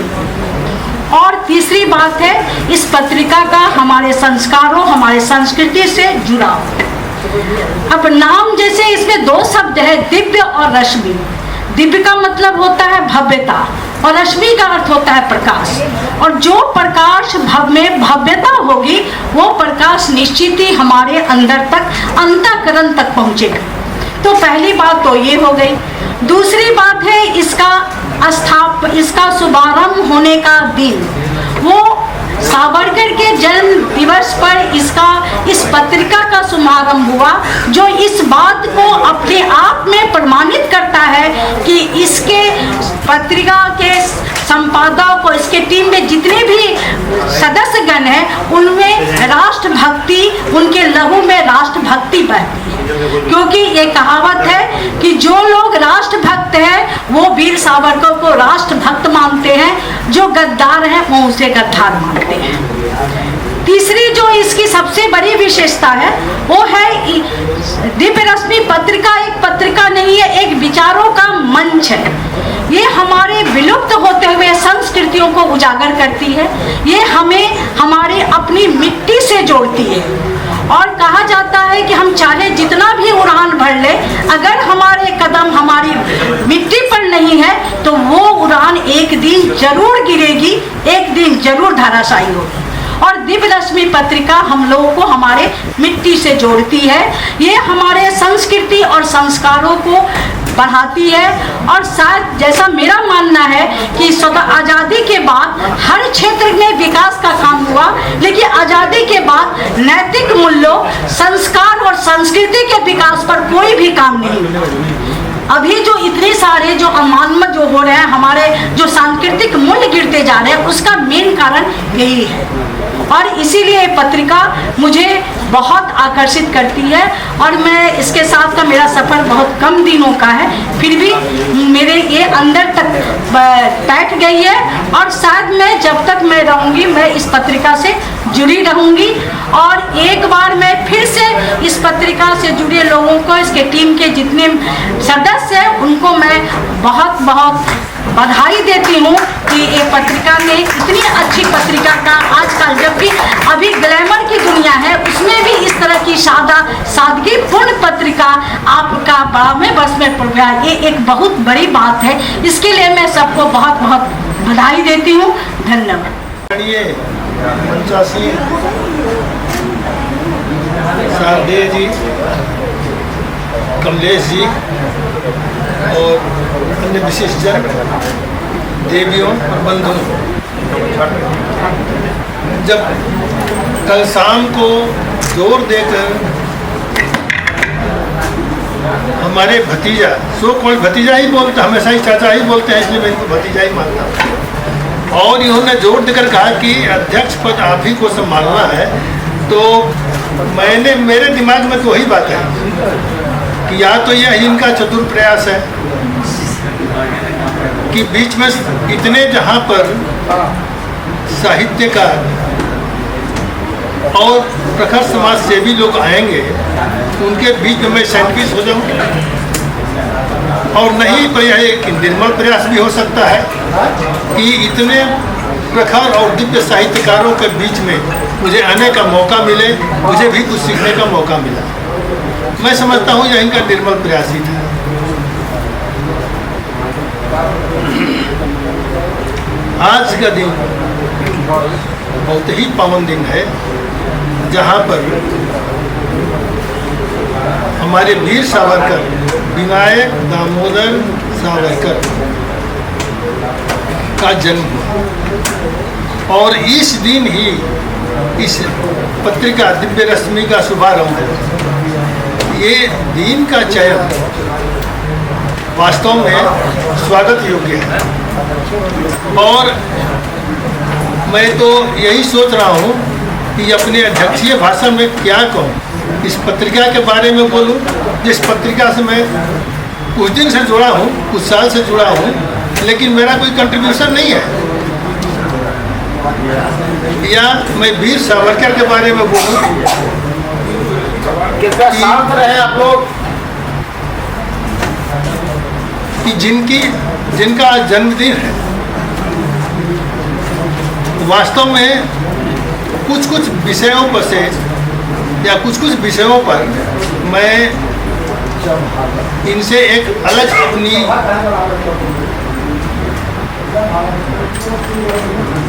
और तीसरी बात है इस पत्रिका का हमारे संस्कारों, हमारे संस्कृति से जुड़ाव। अब नाम जैसे इसमें दो शब्द है, दिव्य और रश्मि। दिव्य का मतलब होता है भव्यता और रश्मि का अर्थ होता है प्रकाश। और जो प्रकाश में भव्यता होगी वो प्रकाश निश्चित ही हमारे अंदर तक, अंतःकरण तक पहुंचेगा। तो पहली बात तो ये हो गई। दूसरी बात है इसका शुभारंभ होने का दिन। वो सावरकर के जन्म दिवस पर इस पत्रिका का शुभारंभ हुआ, जो इस बात को अपने आप में प्रमाणित करता है कि इसके पत्रिका के संपादक और इसके टीम में जितने भी सदस्यगण हैं उनमें राष्ट्रभक्ति, उनके लहू में राष्ट्रभक्ति बहती है। क्योंकि ये कहावत है कि जो लोग राष्ट्रभक्त हैं वो वीर सावरकर को राष्ट्रभक्त मानते हैं, जो गद्दार हैं वो उसे गद्दार मानते हैं। तीसरी जो इसकी सबसे बड़ी विशेषता है वो है दिव्य रश्मि पत्रिका एक पत्रिका नहीं है, एक विचारों का मंच है। ये हमारे विलुप्त होते हुए संस्कृतियों को उजागर करती है। ये हमें हमारे अपनी मिट्टी से जोड़ती है। और कहा जाता है कि हम चाहे जितना भी उड़ान भर ले, अगर हमारे कदम हमारी मिट्टी पर नहीं है तो वो उड़ान एक दिन जरूर गिरेगी, एक दिन जरूर धराशायी होगी। और दिव्य रश्मि पत्रिका हम लोगों को हमारे मिट्टी से जोड़ती है। ये हमारे संस्कृति और संस्कारों को बढ़ाती है। और शायद जैसा मेरा मानना है कि स्वतः आज़ादी के बाद हर क्षेत्र में विकास का काम हुआ, लेकिन आज़ादी के बाद नैतिक मूल्यों, संस्कार और संस्कृति के विकास पर कोई भी काम नहीं हुआ। अभी जो इतने सारे जो अमानत जो हो रहे हैं, हमारे जो सांस्कृतिक मूल्य गिरते जा रहे हैं, उसका मेन कारण यही है। और इसीलिए पत्रिका मुझे बहुत आकर्षित करती है। और मैं इसके साथ का मेरा सफ़र बहुत कम दिनों का है, फिर भी मेरे ये अंदर तक बैठ गई है। और शायद मैं जब तक मैं रहूँगी मैं इस पत्रिका से जुड़ी रहूँगी। और एक बार मैं फिर से इस पत्रिका से जुड़े लोगों को, इसके टीम के जितने सदस्य हैं उनको मैं बहुत बहुत बधाई देती हूँ कि ये पत्रिका ने इतनी अच्छी पत्रिका का आजकल, जबकि अभी ग्लैमर की दुनिया है, उसमें भी इस तरह की सादगी पूर्ण पत्रिका आपका बड़ा में बस में पड़ गया। ये एक बहुत बड़ी बात है। इसके लिए मैं सबको बहुत बहुत बधाई देती हूँ। धन्यवाद। शारदेय जी, कमलेश जी और अन्य विशिष्टजन, देवियों और बंधुओं, जब कल शाम को जोर देकर हमारे भतीजा, सो कॉल्ड भतीजा ही बोलते, हमेशा ही चाचा ही बोलते हैं, इसलिए मैं इनको भतीजा ही मानता हूँ, और इन्होंने जोर देकर कहा कि अध्यक्ष पद आप ही को संभालना है, तो मेरे दिमाग में तो वही बात है कि या तो यह इनका चतुर प्रयास है कि बीच में इतने जहाँ पर साहित्यकार और प्रखर समाज सेवी लोग आएंगे उनके बीच में मैं सैंडविच हो जाऊँ, और नहीं तो यह एक निर्मल प्रयास भी हो सकता है कि इतने प्रखर और दिव्य साहित्यकारों के बीच में मुझे आने का मौका मिले, मुझे भी कुछ सीखने का मौका मिला। मैं समझता हूँ यह इनका निर्मल प्रयास ही था। आज का दिन बहुत ही पावन दिन है, जहाँ पर हमारे वीर सावरकर, विनायक दामोदर सावरकर का जन्म हुआ, और इस दिन ही इस पत्रिका दिव्य रश्मि का शुभारंभ है। ये दिन का चयन वास्तव में स्वागत योग्य है, और मैं तो यही सोच रहा हूँ कि अपने अध्यक्षीय भाषण में क्या कहूँ, इस पत्रिका के बारे में बोलूँ जिस पत्रिका से मैं कुछ दिन से जुड़ा हूँ, कुछ साल से जुड़ा हूँ, लेकिन मेरा कोई कंट्रीब्यूशन नहीं है, या मैं वीर सावरकर के बारे में बोलूँ कृपया शांत रहे आप लोग। कि जिनका आज जन्मदिन है, वास्तव में कुछ विषयों पर से या कुछ विषयों पर मैं इनसे एक अलग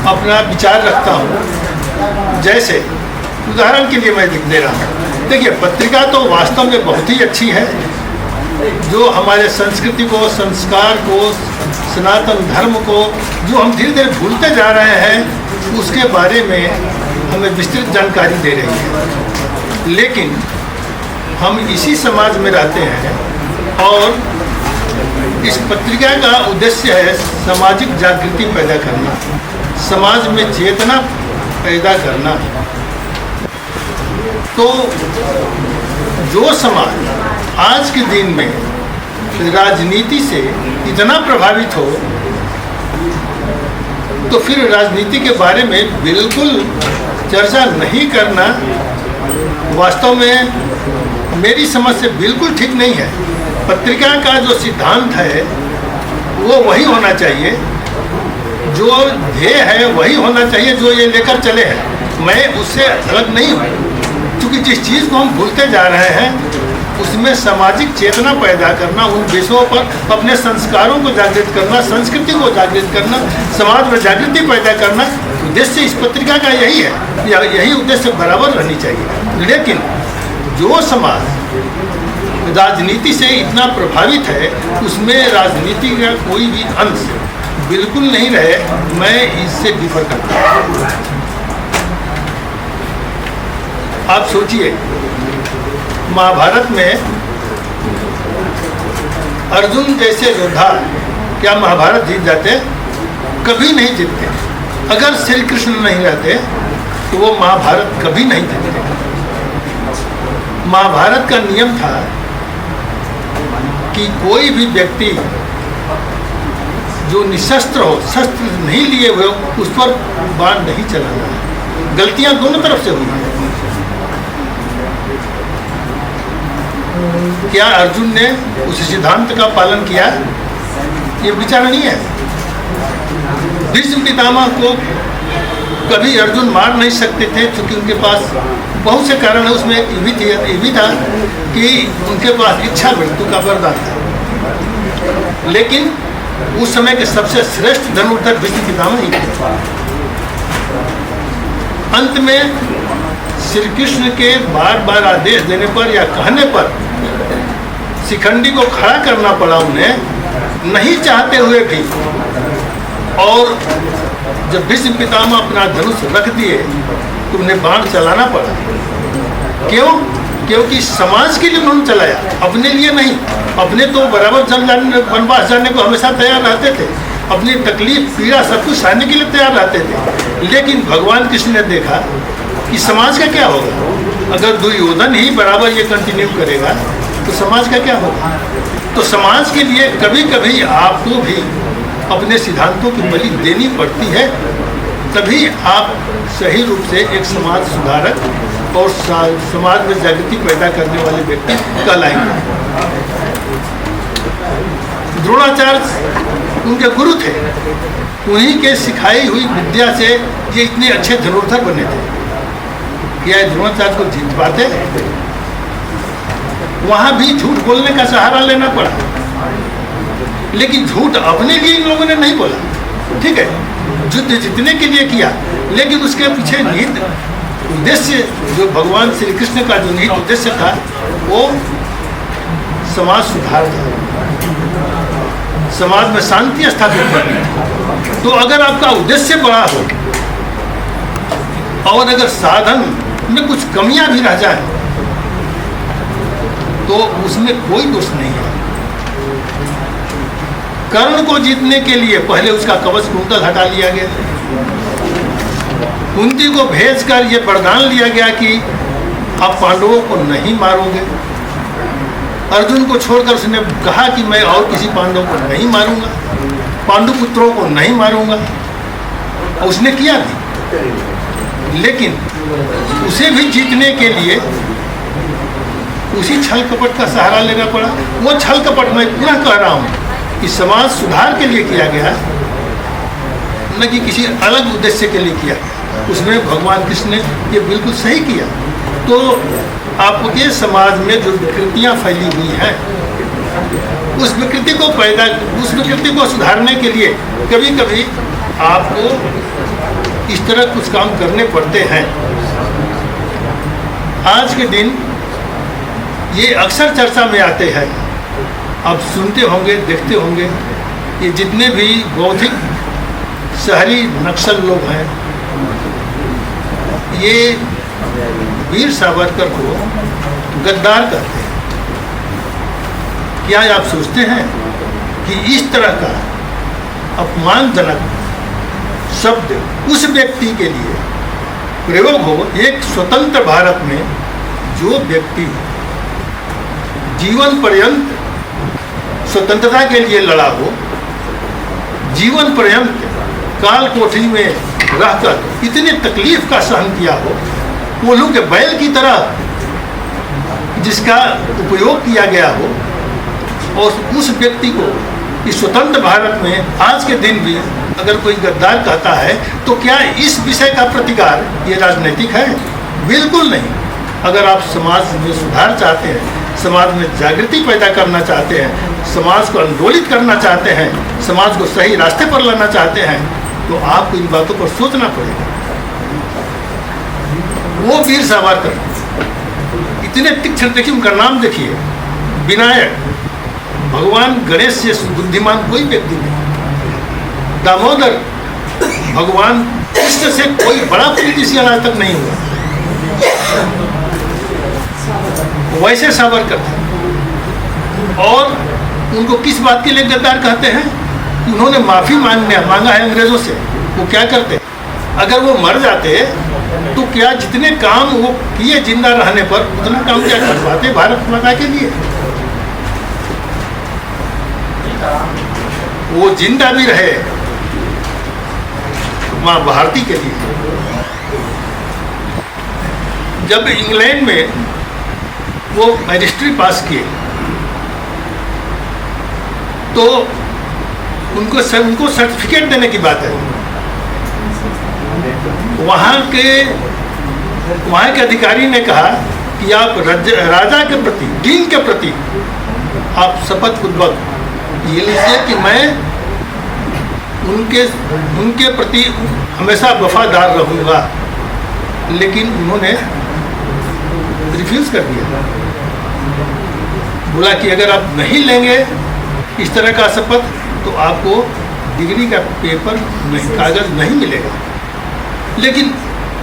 अपना विचार रखता हूँ। जैसे उदाहरण के लिए मैं लिख दे रहा हूँ। देखिए, पत्रिका तो वास्तव में बहुत ही अच्छी है, जो हमारे संस्कृति को, संस्कार को, सनातन धर्म को जो हम धीरे धीरे भूलते जा रहे हैं, उसके बारे में हमें विस्तृत जानकारी दे रही है। लेकिन हम इसी समाज में रहते हैं और इस पत्रिका का उद्देश्य है सामाजिक जागृति पैदा करना, समाज में चेतना पैदा करना। तो जो समाज आज के दिन में राजनीति से इतना प्रभावित हो, तो फिर राजनीति के बारे में बिल्कुल चर्चा नहीं करना वास्तव में मेरी समझ से बिल्कुल ठीक नहीं है। पत्रिका का जो सिद्धांत है वो वही होना चाहिए, जो ध्येय है वही होना चाहिए जो ये लेकर चले हैं। मैं उससे अलग नहीं हूँ, क्योंकि जिस चीज़ को हम भूलते जा रहे हैं उसमें सामाजिक चेतना पैदा करना, उन विषयों पर अपने संस्कारों को जागृत करना, संस्कृति को जागृत करना, समाज में जागृति पैदा करना, उद्देश्य इस पत्रिका का यही है। यही उद्देश्य बराबर रहनी चाहिए। लेकिन जो समाज राजनीति से इतना प्रभावित है, उसमें राजनीति का कोई भी अंश बिल्कुल नहीं रहे, मैं इससे डिफर करता हूँ। आप सोचिए, महाभारत में अर्जुन जैसे योद्धा क्या महाभारत जीत जाते? कभी नहीं जीतते। अगर श्री कृष्ण नहीं रहते तो वो महाभारत कभी नहीं जीतते। महाभारत का नियम था कि कोई भी व्यक्ति जो निशस्त्र हो, शस्त्र नहीं लिए हुए हो, उस पर बाण नहीं चलाना है। गलतियां दोनों तरफ से हुई हैं। क्या अर्जुन ने उस सिद्धांत का पालन किया? ये विचारणीय है। भीष्म पितामह को कभी अर्जुन मार नहीं सकते थे, क्योंकि उनके पास बहुत से कारण है। उसमें ये भी था कि उनके पास इच्छा मृत्यु का वरदान था। लेकिन उस समय के सबसे श्रेष्ठ धनुर्धर भीष्म पितामह ही थे। अंत में श्री कृष्ण के बार बार आदेश देने पर या कहने पर शिखंडी को खड़ा करना पड़ा उन्हें, नहीं चाहते हुए भी। और जब भीष्म पितामह अपना धनुष रख दिए तो उन्हें बाण चलाना पड़ा। क्यों? क्योंकि समाज के लिए उन्होंने चलाया, अपने लिए नहीं। अपने तो बराबर वनवास जाने को हमेशा तैयार रहते थे, अपनी तकलीफ पीड़ा सब कुछ सहने के लिए तैयार रहते थे। लेकिन भगवान कृष्ण ने देखा कि समाज का क्या होगा। अगर दुर्योधन ही बराबर ये कंटिन्यू करेगा तो समाज का क्या होगा। तो समाज के लिए कभी कभी आपको भी अपने सिद्धांतों की बलि देनी पड़ती है, तभी आप सही रूप से एक समाज सुधारक और समाज में जागृति पैदा करने वाले व्यक्ति कहलाएंगे। द्रोणाचार्य उनके गुरु थे, उन्हीं के सिखाई हुई विद्या से ये इतने अच्छे धनुर्धर बने थे। क्या द्रोणाचार्य को जीत पाते? वहां भी झूठ बोलने का सहारा लेना पड़ा। लेकिन झूठ अपने लिए इन लोगों ने नहीं बोला, ठीक है, युद्ध जीतने के लिए किया। लेकिन उसके पीछे निहित उद्देश्य, जो भगवान श्री कृष्ण का जो निहित उद्देश्य था, वो समाज सुधार था, समाज में शांति स्थापित करना। तो अगर आपका उद्देश्य बड़ा हो और अगर साधन में कुछ कमियां भी रह जाए तो उसमें कोई दोष नहीं है। कर्ण को जीतने के लिए पहले उसका कवच कुंडल हटा लिया गया, कुंती को भेजकर ये वरदान लिया गया कि आप पांडवों को नहीं मारोगे। अर्जुन को छोड़कर उसने कहा कि मैं और किसी पांडव को नहीं मारूंगा, पांडुपुत्रों को नहीं मारूंगा। उसने किया भी, लेकिन उसे भी जीतने के लिए उसी छल कपट का सहारा लेना पड़ा। वो छल कपट मैं पुनः कह रहा हूँ कि समाज सुधार के लिए किया गया, न कि किसी अलग उद्देश्य के लिए किया गया। उसमें भगवान कृष्ण ने ये बिल्कुल सही किया। तो आपके समाज में जो विकृतियाँ फैली हुई हैं, उस विकृति को सुधारने के लिए कभी कभी आपको इस तरह कुछ काम करने पड़ते हैं। आज के दिन ये अक्सर चर्चा में आते हैं, आप सुनते होंगे, देखते होंगे, ये जितने भी बौद्धिक शहरी नक्सल लोग हैं, ये वीर सावरकर को गद्दार कहते हैं। क्या आप सोचते हैं कि इस तरह का अपमानजनक शब्द उस व्यक्ति के लिए प्रयोग हो, एक स्वतंत्र भारत में जो व्यक्ति जीवन पर्यंत स्वतंत्रता के लिए लड़ा हो, जीवन पर्यंत काल कोठरी में रहकर इतनी तकलीफ का सहन किया हो, कोल्हू के बैल की तरह जिसका उपयोग किया गया हो, और उस व्यक्ति को इस स्वतंत्र भारत में आज के दिन भी अगर कोई गद्दार कहता है, तो क्या इस विषय का प्रतिकार ये राजनीतिक है? बिल्कुल नहीं। अगर आप समाज में सुधार चाहते हैं, समाज में जागृति पैदा करना चाहते हैं, समाज को आंदोलित करना चाहते हैं, समाज को सही रास्ते पर लाना चाहते हैं, तो आपको इन बातों पर सोचना पड़ेगा। वो वीर सावरकर इतने तीक्ष्ण, देखिए उनका नाम देखिए, विनायक। भगवान गणेश से बुद्धिमान कोई व्यक्ति नहीं। दामोदर, भगवान कृष्ण से कोई बड़ा पॉलिटिशियन आज तक नहीं हुआ। वैसे सावरकर थे। और उनको किस बात के लिए गद्दार कहते हैं? उन्होंने माफी मांगा है अंग्रेजों से। वो क्या करते? अगर वो मर जाते तो क्या जितने काम वो किए जिंदा रहने पर, उतना काम क्या कर पाते भारत माता के लिए? वो जिंदा भी रहे माँ भारती के लिए। जब इंग्लैंड में वो मैजिस्ट्री पास किए, तो उनको सर्टिफिकेट देने की बात है। वहाँ के अधिकारी ने कहा कि आप राजा के प्रति, किंग के प्रति आप शपथ पूर्वक ये लीजिए कि मैं उनके प्रति हमेशा वफादार रहूँगा। लेकिन उन्होंने रिफ्यूज़ कर दिया, बोला कि अगर आप नहीं लेंगे इस तरह का शपथ तो आपको डिग्री का पेपर नहीं, कागज नहीं मिलेगा। लेकिन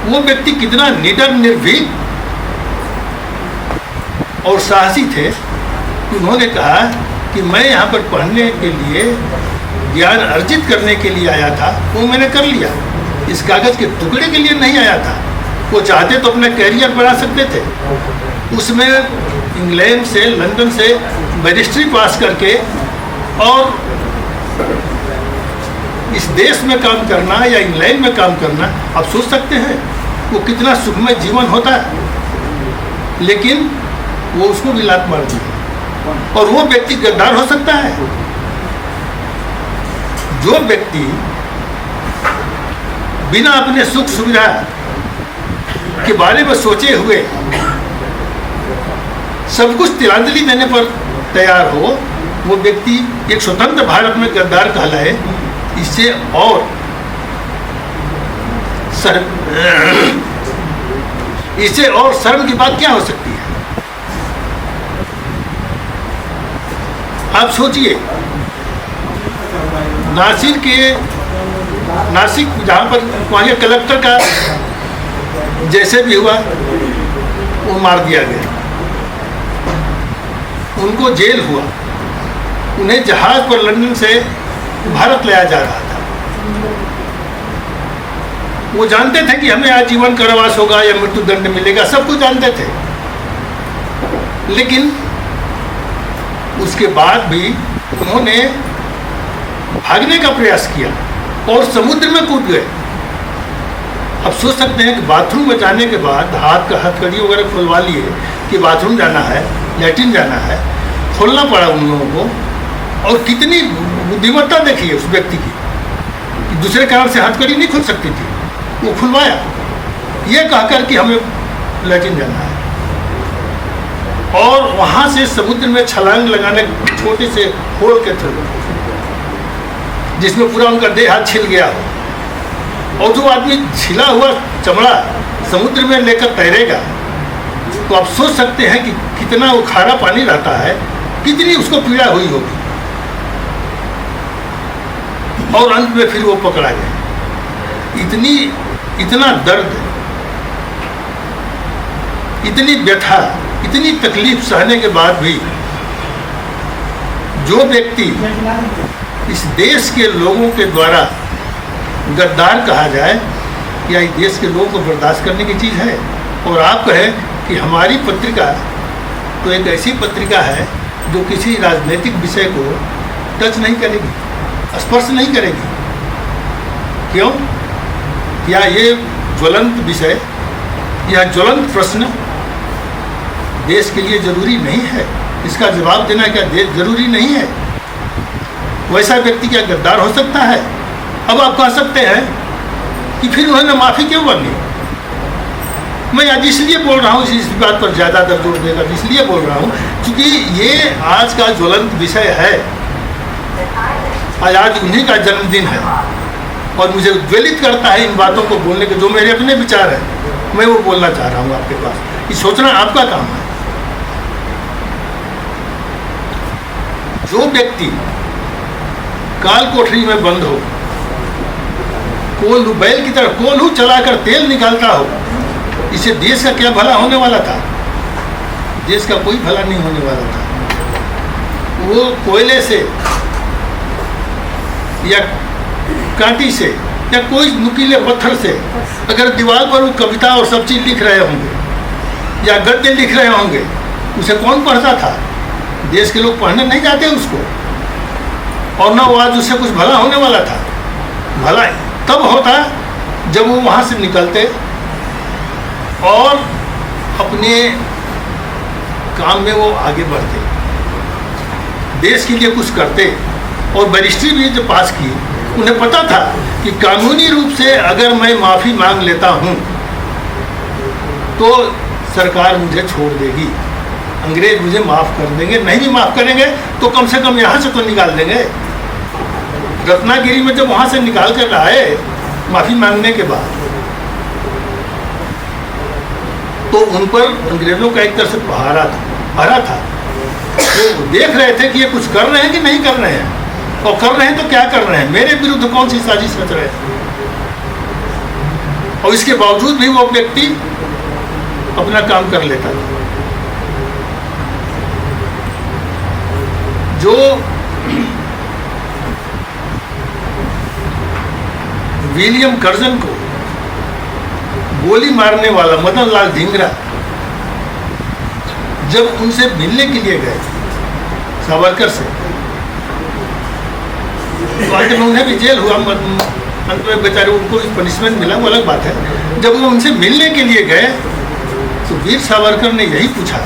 वो व्यक्ति कितना निडर, निर्भीक और साहसी थे कि उन्होंने कहा कि मैं यहाँ पर पढ़ने के लिए, ज्ञान अर्जित करने के लिए आया था, वो मैंने कर लिया। इस कागज के टुकड़े के लिए नहीं आया था। वो चाहते तो अपना कैरियर बढ़ा सकते थे। उसमें इंग्लैंड से, लंदन से मैजिस्ट्री पास करके और इस देश में काम करना या इंग्लैंड में काम करना, आप सोच सकते हैं वो कितना सुखमय जीवन होता है। लेकिन वो उसको भी लात मार दी। और वो व्यक्ति गद्दार हो सकता है जो व्यक्ति बिना अपने सुख सुविधा के बारे में सोचे हुए सब कुछ तिलांजलि देने पर तैयार हो, वो व्यक्ति एक स्वतंत्र भारत में गद्दार कहलाए। इससे और शर्म की बात क्या हो सकती है? आप सोचिए, नासिक जहाँ पर वहाँ के कलेक्टर का जैसे भी हुआ वो मार दिया गया, उनको जेल हुआ, उन्हें जहाज पर लंदन से भारत लाया जा रहा था। वो जानते थे कि हमें आजीवन कारावास होगा या मृत्यु दंड मिलेगा, सब कुछ जानते थे। लेकिन उसके बाद भी उन्होंने भागने का प्रयास किया और समुद्र में कूद गए। अब सोच सकते हैं कि बाथरूम में जाने के बाद हाथ का हथकड़ी वगैरह खुलवा लिए कि बाथरूम जाना है, लैट्रिन जाना है, खोलना पड़ा उन लोगों को। और कितनी बुद्धिमत्ता देखिए उस व्यक्ति की कि दूसरे कारण से हथकड़ी नहीं खुल सकती थी, वो खुलवाया, ये कहकर कि हमें लैट्रिन जाना है। और वहाँ से समुद्र में छलांग लगाने छोटे से होल के थ्रू, जिसमें पूरा उनका देह हाथ छिल गया हो। और जो आदमी छिला हुआ चमड़ा समुद्र में लेकर तैरेगा, तो आप सोच सकते हैं कि कितना वो खारा पानी रहता है, कितनी उसको पीड़ा हुई होगी। और अंत में फिर वो पकड़ा गया। इतना दर्द, इतनी व्यथा, इतनी तकलीफ सहने के बाद भी जो व्यक्ति इस देश के लोगों के द्वारा गद्दार कहा जाए, या इस देश के लोगों को बर्दाश्त करने की चीज़ है। और आप कहें कि हमारी पत्रिका तो एक ऐसी पत्रिका है जो किसी राजनीतिक विषय को टच नहीं करेगी, स्पर्श नहीं करेगी। क्यों? क्या ये ज्वलंत विषय या ज्वलंत प्रश्न देश के लिए जरूरी नहीं है? इसका जवाब देना क्या जरूरी नहीं है? वैसा व्यक्ति क्या गद्दार हो सकता है? अब आप कह सकते हैं कि फिर उन्होंने माफ़ी क्यों मांगी। मैं आज इसलिए बोल रहा हूँ, इस बात पर ज़्यादातर जोर देकर इसलिए बोल रहा हूँ क्योंकि ये आज का ज्वलंत विषय है। आज उन्हीं का जन्मदिन है और मुझे उद्वेलित करता है इन बातों को बोलने के, जो मेरे अपने विचार हैं, मैं वो बोलना चाह रहा हूँ आपके पास। ये सोचना आपका काम है। जो व्यक्ति काल कोठरी में बंद हो, कोल्हू बैल की तरह कोल्हू चलाकर तेल निकालता हो, इसे देश का क्या भला होने वाला था? देश का कोई भला नहीं होने वाला था। वो कोयले से या कांटी से या कोई नुकीले पत्थर से अगर दीवार पर वो कविता और सब चीज़ लिख रहे होंगे या गद्य लिख रहे होंगे, उसे कौन पढ़ता था? देश के लोग पढ़ने नहीं जाते उसको। और ना वो आज उससे कुछ भला होने वाला था। भला तब होता जब वो वहाँ से निकलते और अपने काम में वो आगे बढ़ते, देश के लिए कुछ करते। और बैरिस्ट्री भी जब पास की, उन्हें पता था कि कानूनी रूप से अगर मैं माफ़ी मांग लेता हूँ तो सरकार मुझे छोड़ देगी, अंग्रेज मुझे माफ़ कर देंगे। नहीं भी माफ़ करेंगे तो कम से कम यहाँ से तो निकाल देंगे। रत्नागिरी में जब वहाँ से निकाल कर आए माफ़ी मांगने के बाद, तो उन पर अंग्रेज़ों का एक तरह से पहरा था। वो देख रहे थे कि ये कुछ कर रहे हैं कि नहीं कर रहे हैं, और कर रहे हैं तो क्या कर रहे हैं, मेरे विरुद्ध कौन सी साजिश रच रहे हैं। और इसके बावजूद भी वो व्यक्ति अपना काम कर लेता था। जो विलियम कर्जन को गोली मारने वाला मदन लाल धिंगरा जब उनसे मिलने के लिए गए सावरकर से, तो अंत में उन्हें भी जेल हुआ, अंत में बेचारे उनको पनिशमेंट मिला, वो अलग बात है। जब वो उनसे मिलने के लिए गए तो वीर सावरकर ने यही पूछा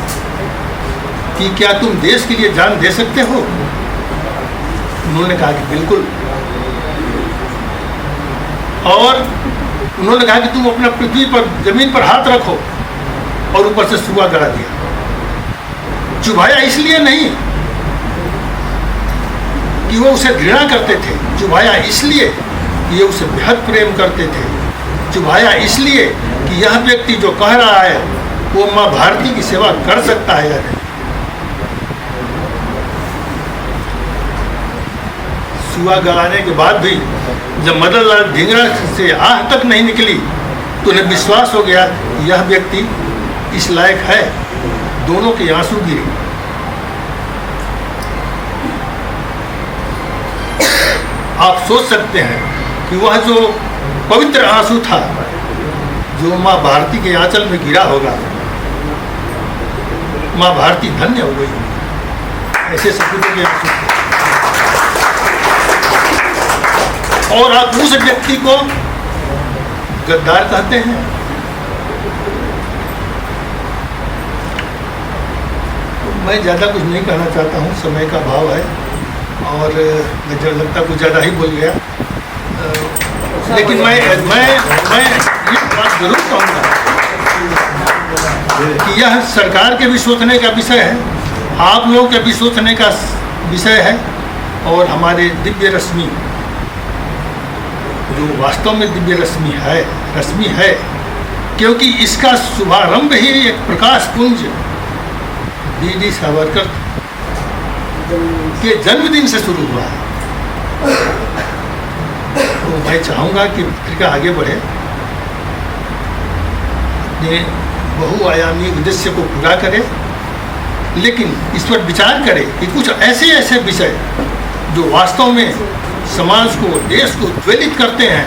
कि क्या तुम देश के लिए जान दे सकते हो? उन्होंने कहा कि बिल्कुल। और उन्होंने कहा कि तुम अपना पृथ्वी पर, जमीन पर हाथ रखो, और ऊपर से सुआ गड़ा दिया। चुभाया इसलिए नहीं कि वो उसे घृणा करते थे, चुभाया इसलिए कि ये उसे बेहद प्रेम करते थे, चुभाया इसलिए कि यह व्यक्ति जो कह रहा है वो माँ भारती की सेवा कर सकता है या नहीं। सुआ गलाने के बाद भी जब मदन लाल धिंगरा से आह तक नहीं निकली तो उन्हें विश्वास हो गया यह व्यक्ति इस लायक है। दोनों के आंसू गिरे। आप सोच सकते हैं कि वह जो पवित्र आंसू था जो माँ भारती के आंचल में गिरा होगा, माँ भारती धन्य हो गई। ऐसे सपूतों के आंसू थे। और आप उस व्यक्ति को गद्दार कहते हैं। मैं ज़्यादा कुछ नहीं कहना चाहता हूँ, समय का अभाव है और मुझे लगता कुछ ज़्यादा ही बोल गया। लेकिन मैं ये बात जरूर कहूँगा कि यह सरकार के भी सोचने का विषय है, आप लोगों के भी सोचने का विषय है और हमारे दिव्य रश्मि जो वास्तव में दिव्य रश्मि है क्योंकि इसका शुभारंभ ही एक प्रकाश पुंज वीर सावरकर के जन्मदिन से शुरू हुआ है। तो मैं चाहूँगा कि पत्रिका आगे बढ़े, अपने बहुआयामी उद्देश्य को पूरा करे, लेकिन इस पर विचार करे कि कुछ ऐसे विषय जो वास्तव में समाज को, देश को ज्वलित करते हैं,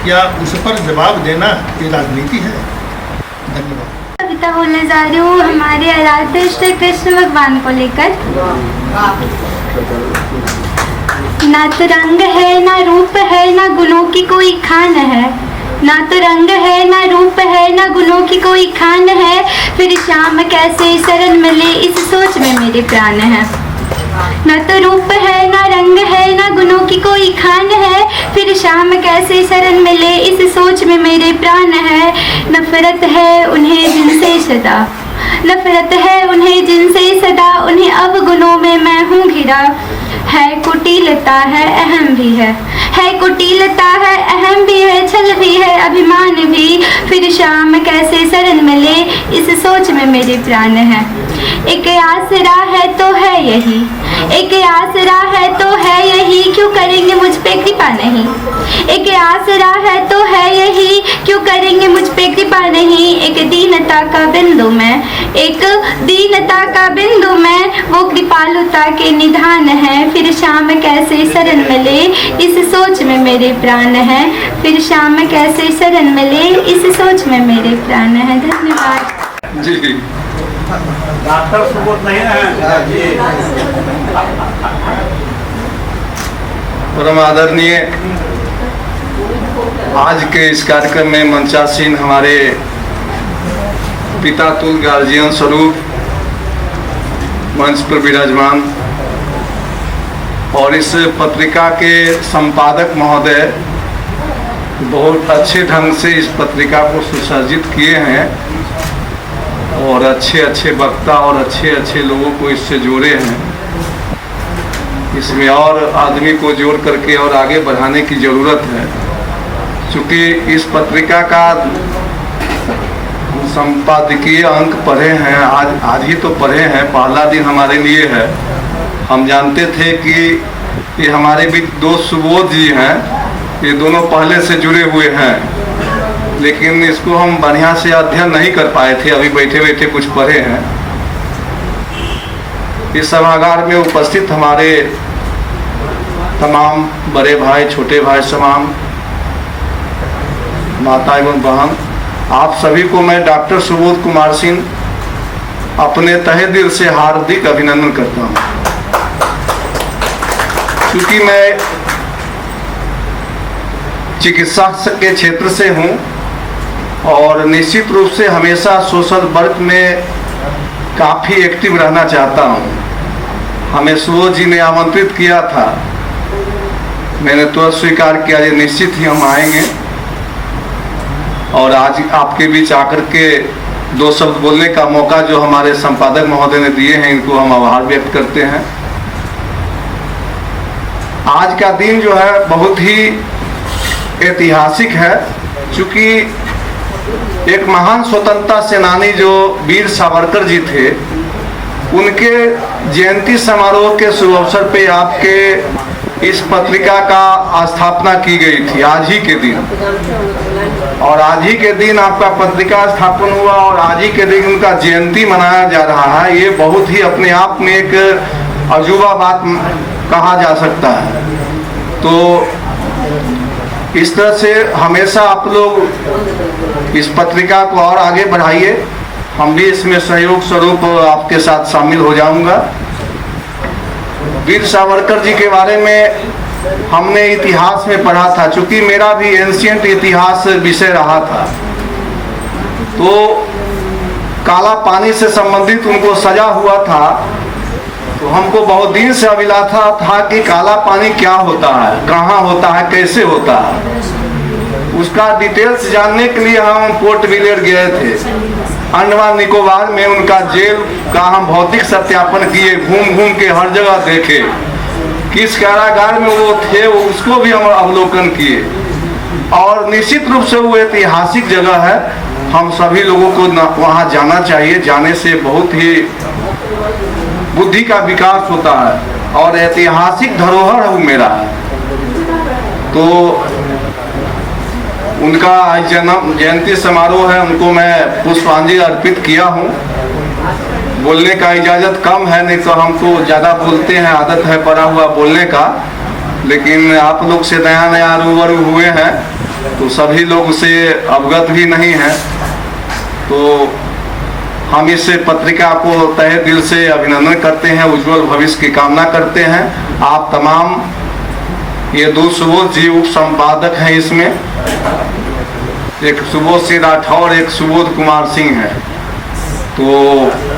क्या उस पर जवाब देना ये राजनीति है। धन्यवाद। कविता बोलने जा रही हूँ हमारे आराध्य श्री कृष्ण भगवान को लेकर। ना तो रंग है, ना रूप है, ना गुणों की कोई खान है। ना तो रंग है, ना रूप है, ना गुणों की कोई खान है, फिर शाम कैसे शरण मिले इस सोच में मेरे प्राण है। न तो रूप है, ना रंग है, ना गुणों की कोई खान है, फिर शाम कैसे शरण मिले इस सोच में मेरे प्राण है। नफरत है उन्हें जिनसे सदा, नफरत है उन्हें जिनसे सदा, उन्हें अवगुणों में मैं हूँ घिरा। है कुटिलता है, अहम भी है कुटिलता है, अहम भी है, छल भी है, अभिमान भी, फिर शाम कैसे शरण मिले इस सोच में मेरे प्राण है। एक आसरा है तो है यही, एक आसरा है तो है यही, क्यों करेंगे मुझ पे कृपा नहीं। एक आसरा है तो है यही, क्यों करेंगे मुझ पे कृपा नहीं। एक दीनता का बिंदु में, एक दीनता का बिंदु में, वो कृपालुता के निधान है, फिर शाम कैसे शरण मिले इस सोच में मेरे प्राण है। फिर शाम कैसे शरण मिले इस सोच में मेरे प्राण है। धन्यवाद जी। डॉक्टर सुबोध नहीं है। परम आदरणीय आज के इस कार्यक्रम में मंचासीन हमारे पिता तुल गार्जियन स्वरूप मंच पर विराजमान और इस पत्रिका के संपादक महोदय बहुत अच्छे ढंग से इस पत्रिका को सुसज्जित किए हैं और अच्छे वक्ता और अच्छे लोगों को इससे जोड़े हैं। इसमें और आदमी को जोड़ करके और आगे बढ़ाने की ज़रूरत है, क्योंकि इस पत्रिका का संपादकीय अंक पढ़े हैं, आज ही तो पढ़े हैं, पहला दिन हमारे लिए है। हम जानते थे कि ये हमारे भी दोस्त सुबोध जी हैं, ये दोनों पहले से जुड़े हुए हैं, लेकिन इसको हम बढ़िया से अध्ययन नहीं कर पाए थे। अभी बैठे कुछ पढ़े हैं। इस सभागार में उपस्थित हमारे तमाम बड़े भाई, छोटे भाई, तमाम माता एवं बहन, आप सभी को मैं डॉक्टर सुबोध कुमार सिंह अपने तहे दिल से हार्दिक अभिनंदन करता हूँ, क्योंकि मैं चिकित्सा के क्षेत्र से हूँ और निश्चित रूप से हमेशा सोशल वर्क में काफ़ी एक्टिव रहना चाहता हूँ। हमें सुबोध जी ने आमंत्रित किया था, मैंने तुरंत स्वीकार किया, ये निश्चित ही हम आएंगे और आज आपके बीच आकर के दो शब्द बोलने का मौका जो हमारे संपादक महोदय ने दिए हैं, इनको हम आभार व्यक्त करते हैं। आज का दिन जो है बहुत ही ऐतिहासिक है, क्योंकि एक महान स्वतंत्रता सेनानी जो वीर सावरकर जी थे, उनके जयंती समारोह के शुभ अवसर पे आपके इस पत्रिका का स्थापना की गई थी आज ही के दिन, और आज ही के दिन आपका पत्रिका स्थापन हुआ और आज ही के दिन उनका जयंती मनाया जा रहा है। ये बहुत ही अपने आप में एक अजूबा बात कहा जा सकता है। तो इस तरह से हमेशा आप लोग इस पत्रिका को और आगे बढ़ाइए, हम भी इसमें सहयोग स्वरूप आपके साथ शामिल हो जाऊंगा। वीर सावरकर जी के बारे में हमने इतिहास में पढ़ा था, चूंकि मेरा भी एंशिएंट इतिहास विषय रहा था, तो काला पानी से संबंधित उनको सजा हुआ था, तो हमको बहुत दिन से अभिलाषा था कि काला पानी क्या होता है, कहाँ होता है, कैसे होता है। उसका डिटेल्स जानने के लिए हम पोर्ट ब्लेयर गए थे। अंडमान निकोबार में उनका जेल का हम भौतिक सत्यापन किए, घूम घूम के हर जगह देखे, किस कारागार में वो थे वो उसको भी हम अवलोकन किए। और निश्चित रूप से वो ऐतिहासिक जगह है, हम सभी लोगों को वहाँ जाना चाहिए। जाने से बहुत ही बुद्धि का विकास होता है और ऐतिहासिक धरोहर है वो मेरा। तो उनका जन्म जयंती समारोह है, उनको मैं पुष्पांजलि अर्पित किया हूँ। बोलने का इजाज़त कम है, नहीं तो हमको ज़्यादा बोलते हैं, आदत है पड़ा हुआ बोलने का। लेकिन आप लोग से नया नया रूबरू हुए हैं तो सभी लोग उसे अवगत भी नहीं हैं। तो हम इस पत्रिका को तहे दिल से अभिनंदन करते हैं, उज्जवल भविष्य की कामना करते हैं। आप तमाम, ये दो सुबोध जी उप संपादक हैं इसमें, एक सुबोध सिंह राठौर, एक सुबोध कुमार सिंह है। तो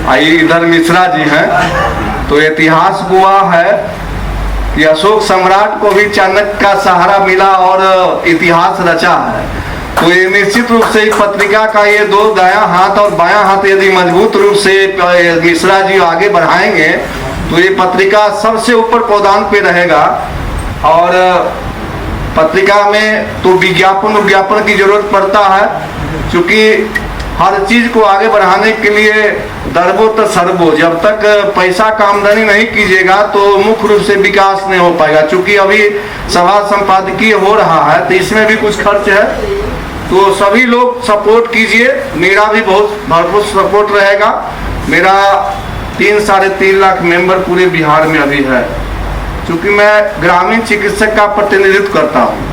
आइए, इधर मिश्रा जी हैं। तो इतिहास गवाह है कि अशोक सम्राट को भी चाणक्य का सहारा मिला और इतिहास रचा है। तो ये निश्चित रूप से इस पत्रिका का ये दो दायां हाथ और बायां हाथ यदि मजबूत रूप से मिश्रा जी आगे बढ़ाएंगे तो ये पत्रिका सबसे ऊपर पौधान पे रहेगा। और पत्रिका में तो विज्ञापन की जरूरत पड़ता है, क्योंकि हर चीज को आगे बढ़ाने के लिए दरबो तो सरबो, जब तक पैसा का आमदनी नहीं कीजिएगा तो मुख्य रूप से विकास नहीं हो पाएगा। क्योंकि अभी सभा संपादकीय हो रहा है तो इसमें भी कुछ खर्च है, तो सभी लोग सपोर्ट कीजिए। मेरा भी बहुत भरपूर सपोर्ट रहेगा। मेरा 3-3.5 लाख मेंबर पूरे बिहार में अभी है, क्योंकि मैं ग्रामीण चिकित्सक का प्रतिनिधित्व करता हूँ।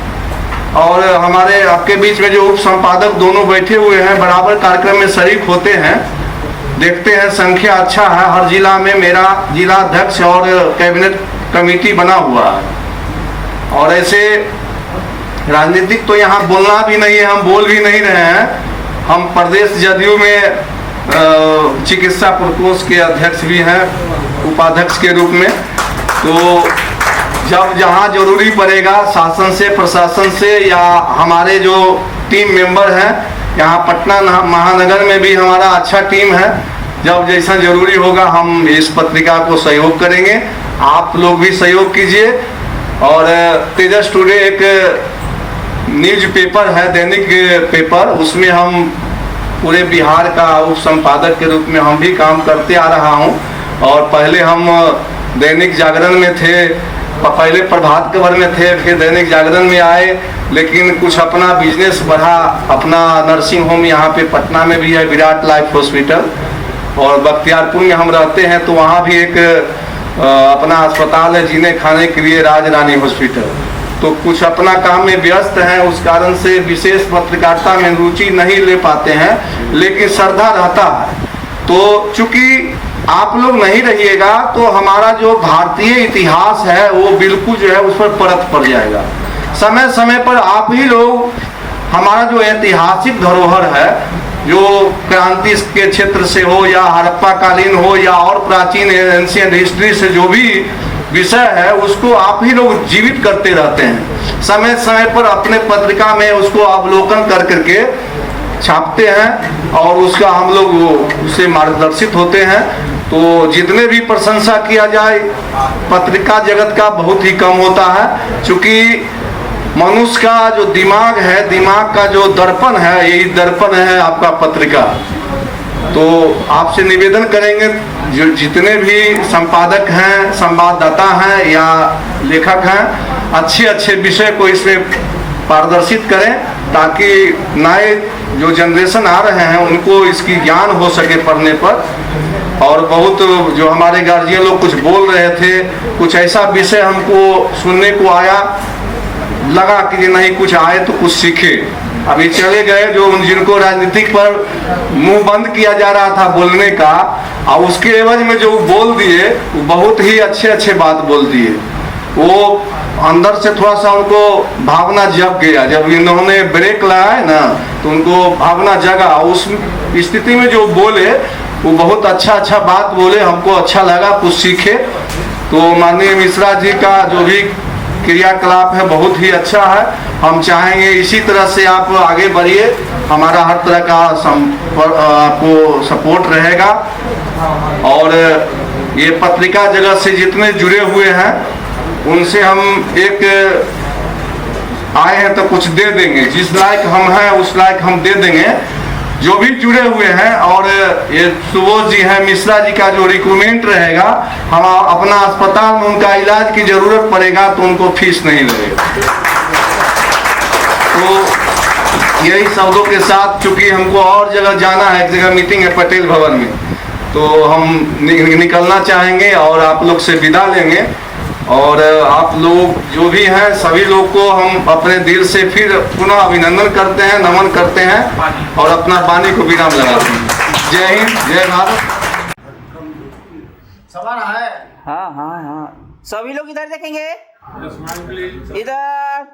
और हमारे आपके बीच में जो उप संपादक दोनों बैठे हुए हैं, बराबर कार्यक्रम में शरीक होते हैं, देखते हैं संख्या अच्छा है। हर जिला में मेरा जिला अध्यक्ष और कैबिनेट कमेटी बना हुआ है। और ऐसे राजनीतिक तो यहाँ बोलना भी नहीं है, हम बोल भी नहीं रहे हैं। हम प्रदेश जदयू में चिकित्सा प्रकोष्ठ के अध्यक्ष भी हैं, उपाध्यक्ष के रूप में। तो जब जहाँ जरूरी पड़ेगा शासन से, प्रशासन से, या हमारे जो टीम मेंबर हैं, यहाँ पटना महानगर में भी हमारा अच्छा टीम है, जब जैसा जरूरी होगा हम इस पत्रिका को सहयोग करेंगे। आप लोग भी सहयोग कीजिए। और तेजस टुडे एक न्यूज पेपर है, दैनिक पेपर, उसमें हम पूरे बिहार का उप संपादक के रूप में हम भी काम करते आ रहा हूँ। और पहले हम दैनिक जागरण में थे, पहले प्रभात खबर में थे, फिर दैनिक जागरण में आए। लेकिन कुछ अपना बिजनेस बढ़ा, अपना नर्सिंग होम यहाँ पे पटना में भी है, विराट लाइफ हॉस्पिटल, और बख्तियारपुर में हम रहते हैं तो वहाँ भी एक अपना अस्पताल है जीने खाने के लिए, राज रानी हॉस्पिटल। तो कुछ अपना काम में व्यस्त हैं, उस कारण से विशेष पत्रकारिता में रुचि नहीं ले पाते हैं, लेकिन श्रद्धा रहता है। तो चूंकि आप लोग नहीं रहिएगा तो हमारा जो भारतीय इतिहास है वो बिल्कुल जो है उस पर परत पड़ जाएगा। समय समय पर आप ही लोग हमारा जो ऐतिहासिक धरोहर है, जो क्रांति के क्षेत्र से हो या हड़प्पा कालीन हो या और प्राचीन एंशिएंट हिस्ट्री से जो भी विषय है, उसको आप ही लोग जीवित करते रहते हैं। समय समय पर अपने पत्रिका में उसको अवलोकन कर करके छापते हैं और उसका हम लोग उससे मार्गदर्शित होते हैं। तो जितने भी प्रशंसा किया जाए पत्रिका जगत का बहुत ही कम होता है, क्योंकि मनुष्य का जो दिमाग है, दिमाग का जो दर्पण है, यही दर्पण है आपका पत्रिका। तो आपसे निवेदन करेंगे, जो जितने भी संपादक हैं, संवाददाता हैं या लेखक हैं, अच्छे अच्छे विषय को इसमें पारदर्शित करें, ताकि नए जो जनरेशन आ रहे हैं उनको इसकी ज्ञान हो सके पढ़ने पर। और बहुत जो हमारे गार्जियन लोग कुछ बोल रहे थे, कुछ ऐसा विषय हमको सुनने को आया, लगा कि नहीं कुछ आए तो कुछ सीखे। अभी चले गए जो जिनको राजनीतिक पर मुंह बंद किया जा रहा था बोलने का, और उसके एवज में जो बोल दिए वो बहुत ही अच्छे अच्छे बात बोल दिए। वो अंदर से थोड़ा सा उनको भावना जग गया। जब इन्होंने ब्रेक लगाया ना तो उनको भावना जगा। उस स्थिति में जो बोले वो बहुत अच्छा बात बोले, हमको अच्छा लगा, कुछ सीखे। तो माननीय मिश्रा जी का जो भी क्रियाकलाप है बहुत ही अच्छा है। हम चाहेंगे इसी तरह से आप आगे बढ़िए, हमारा हर तरह का आपको सपोर्ट रहेगा। और ये पत्रिका जगत से जितने जुड़े हुए हैं उनसे हम एक आए हैं तो कुछ दे देंगे, जिस लायक हम हैं उस लायक हम दे देंगे, जो भी जुड़े हुए हैं। और ये सुबोध जी हैं, मिश्रा जी का जो रिक्रूटमेंट रहेगा, हम अपना अस्पताल में उनका इलाज की जरूरत पड़ेगा तो उनको फीस नहीं लगेगा। तो यही शब्दों के साथ, चूंकि हमको और जगह जाना है, एक जगह मीटिंग है पटेल भवन में, तो हम निकलना चाहेंगे और आप लोग से विदा लेंगे। और आप लोग जो भी हैं सभी लोग को हम अपने दिल से फिर पुनः अभिनंदन करते हैं, नमन करते हैं और अपना वाणी को विराम लगाते हैं। जय हिंद, जय भारत। सवाल है? हाँ, सभी लोग इधर देखेंगे, इधर।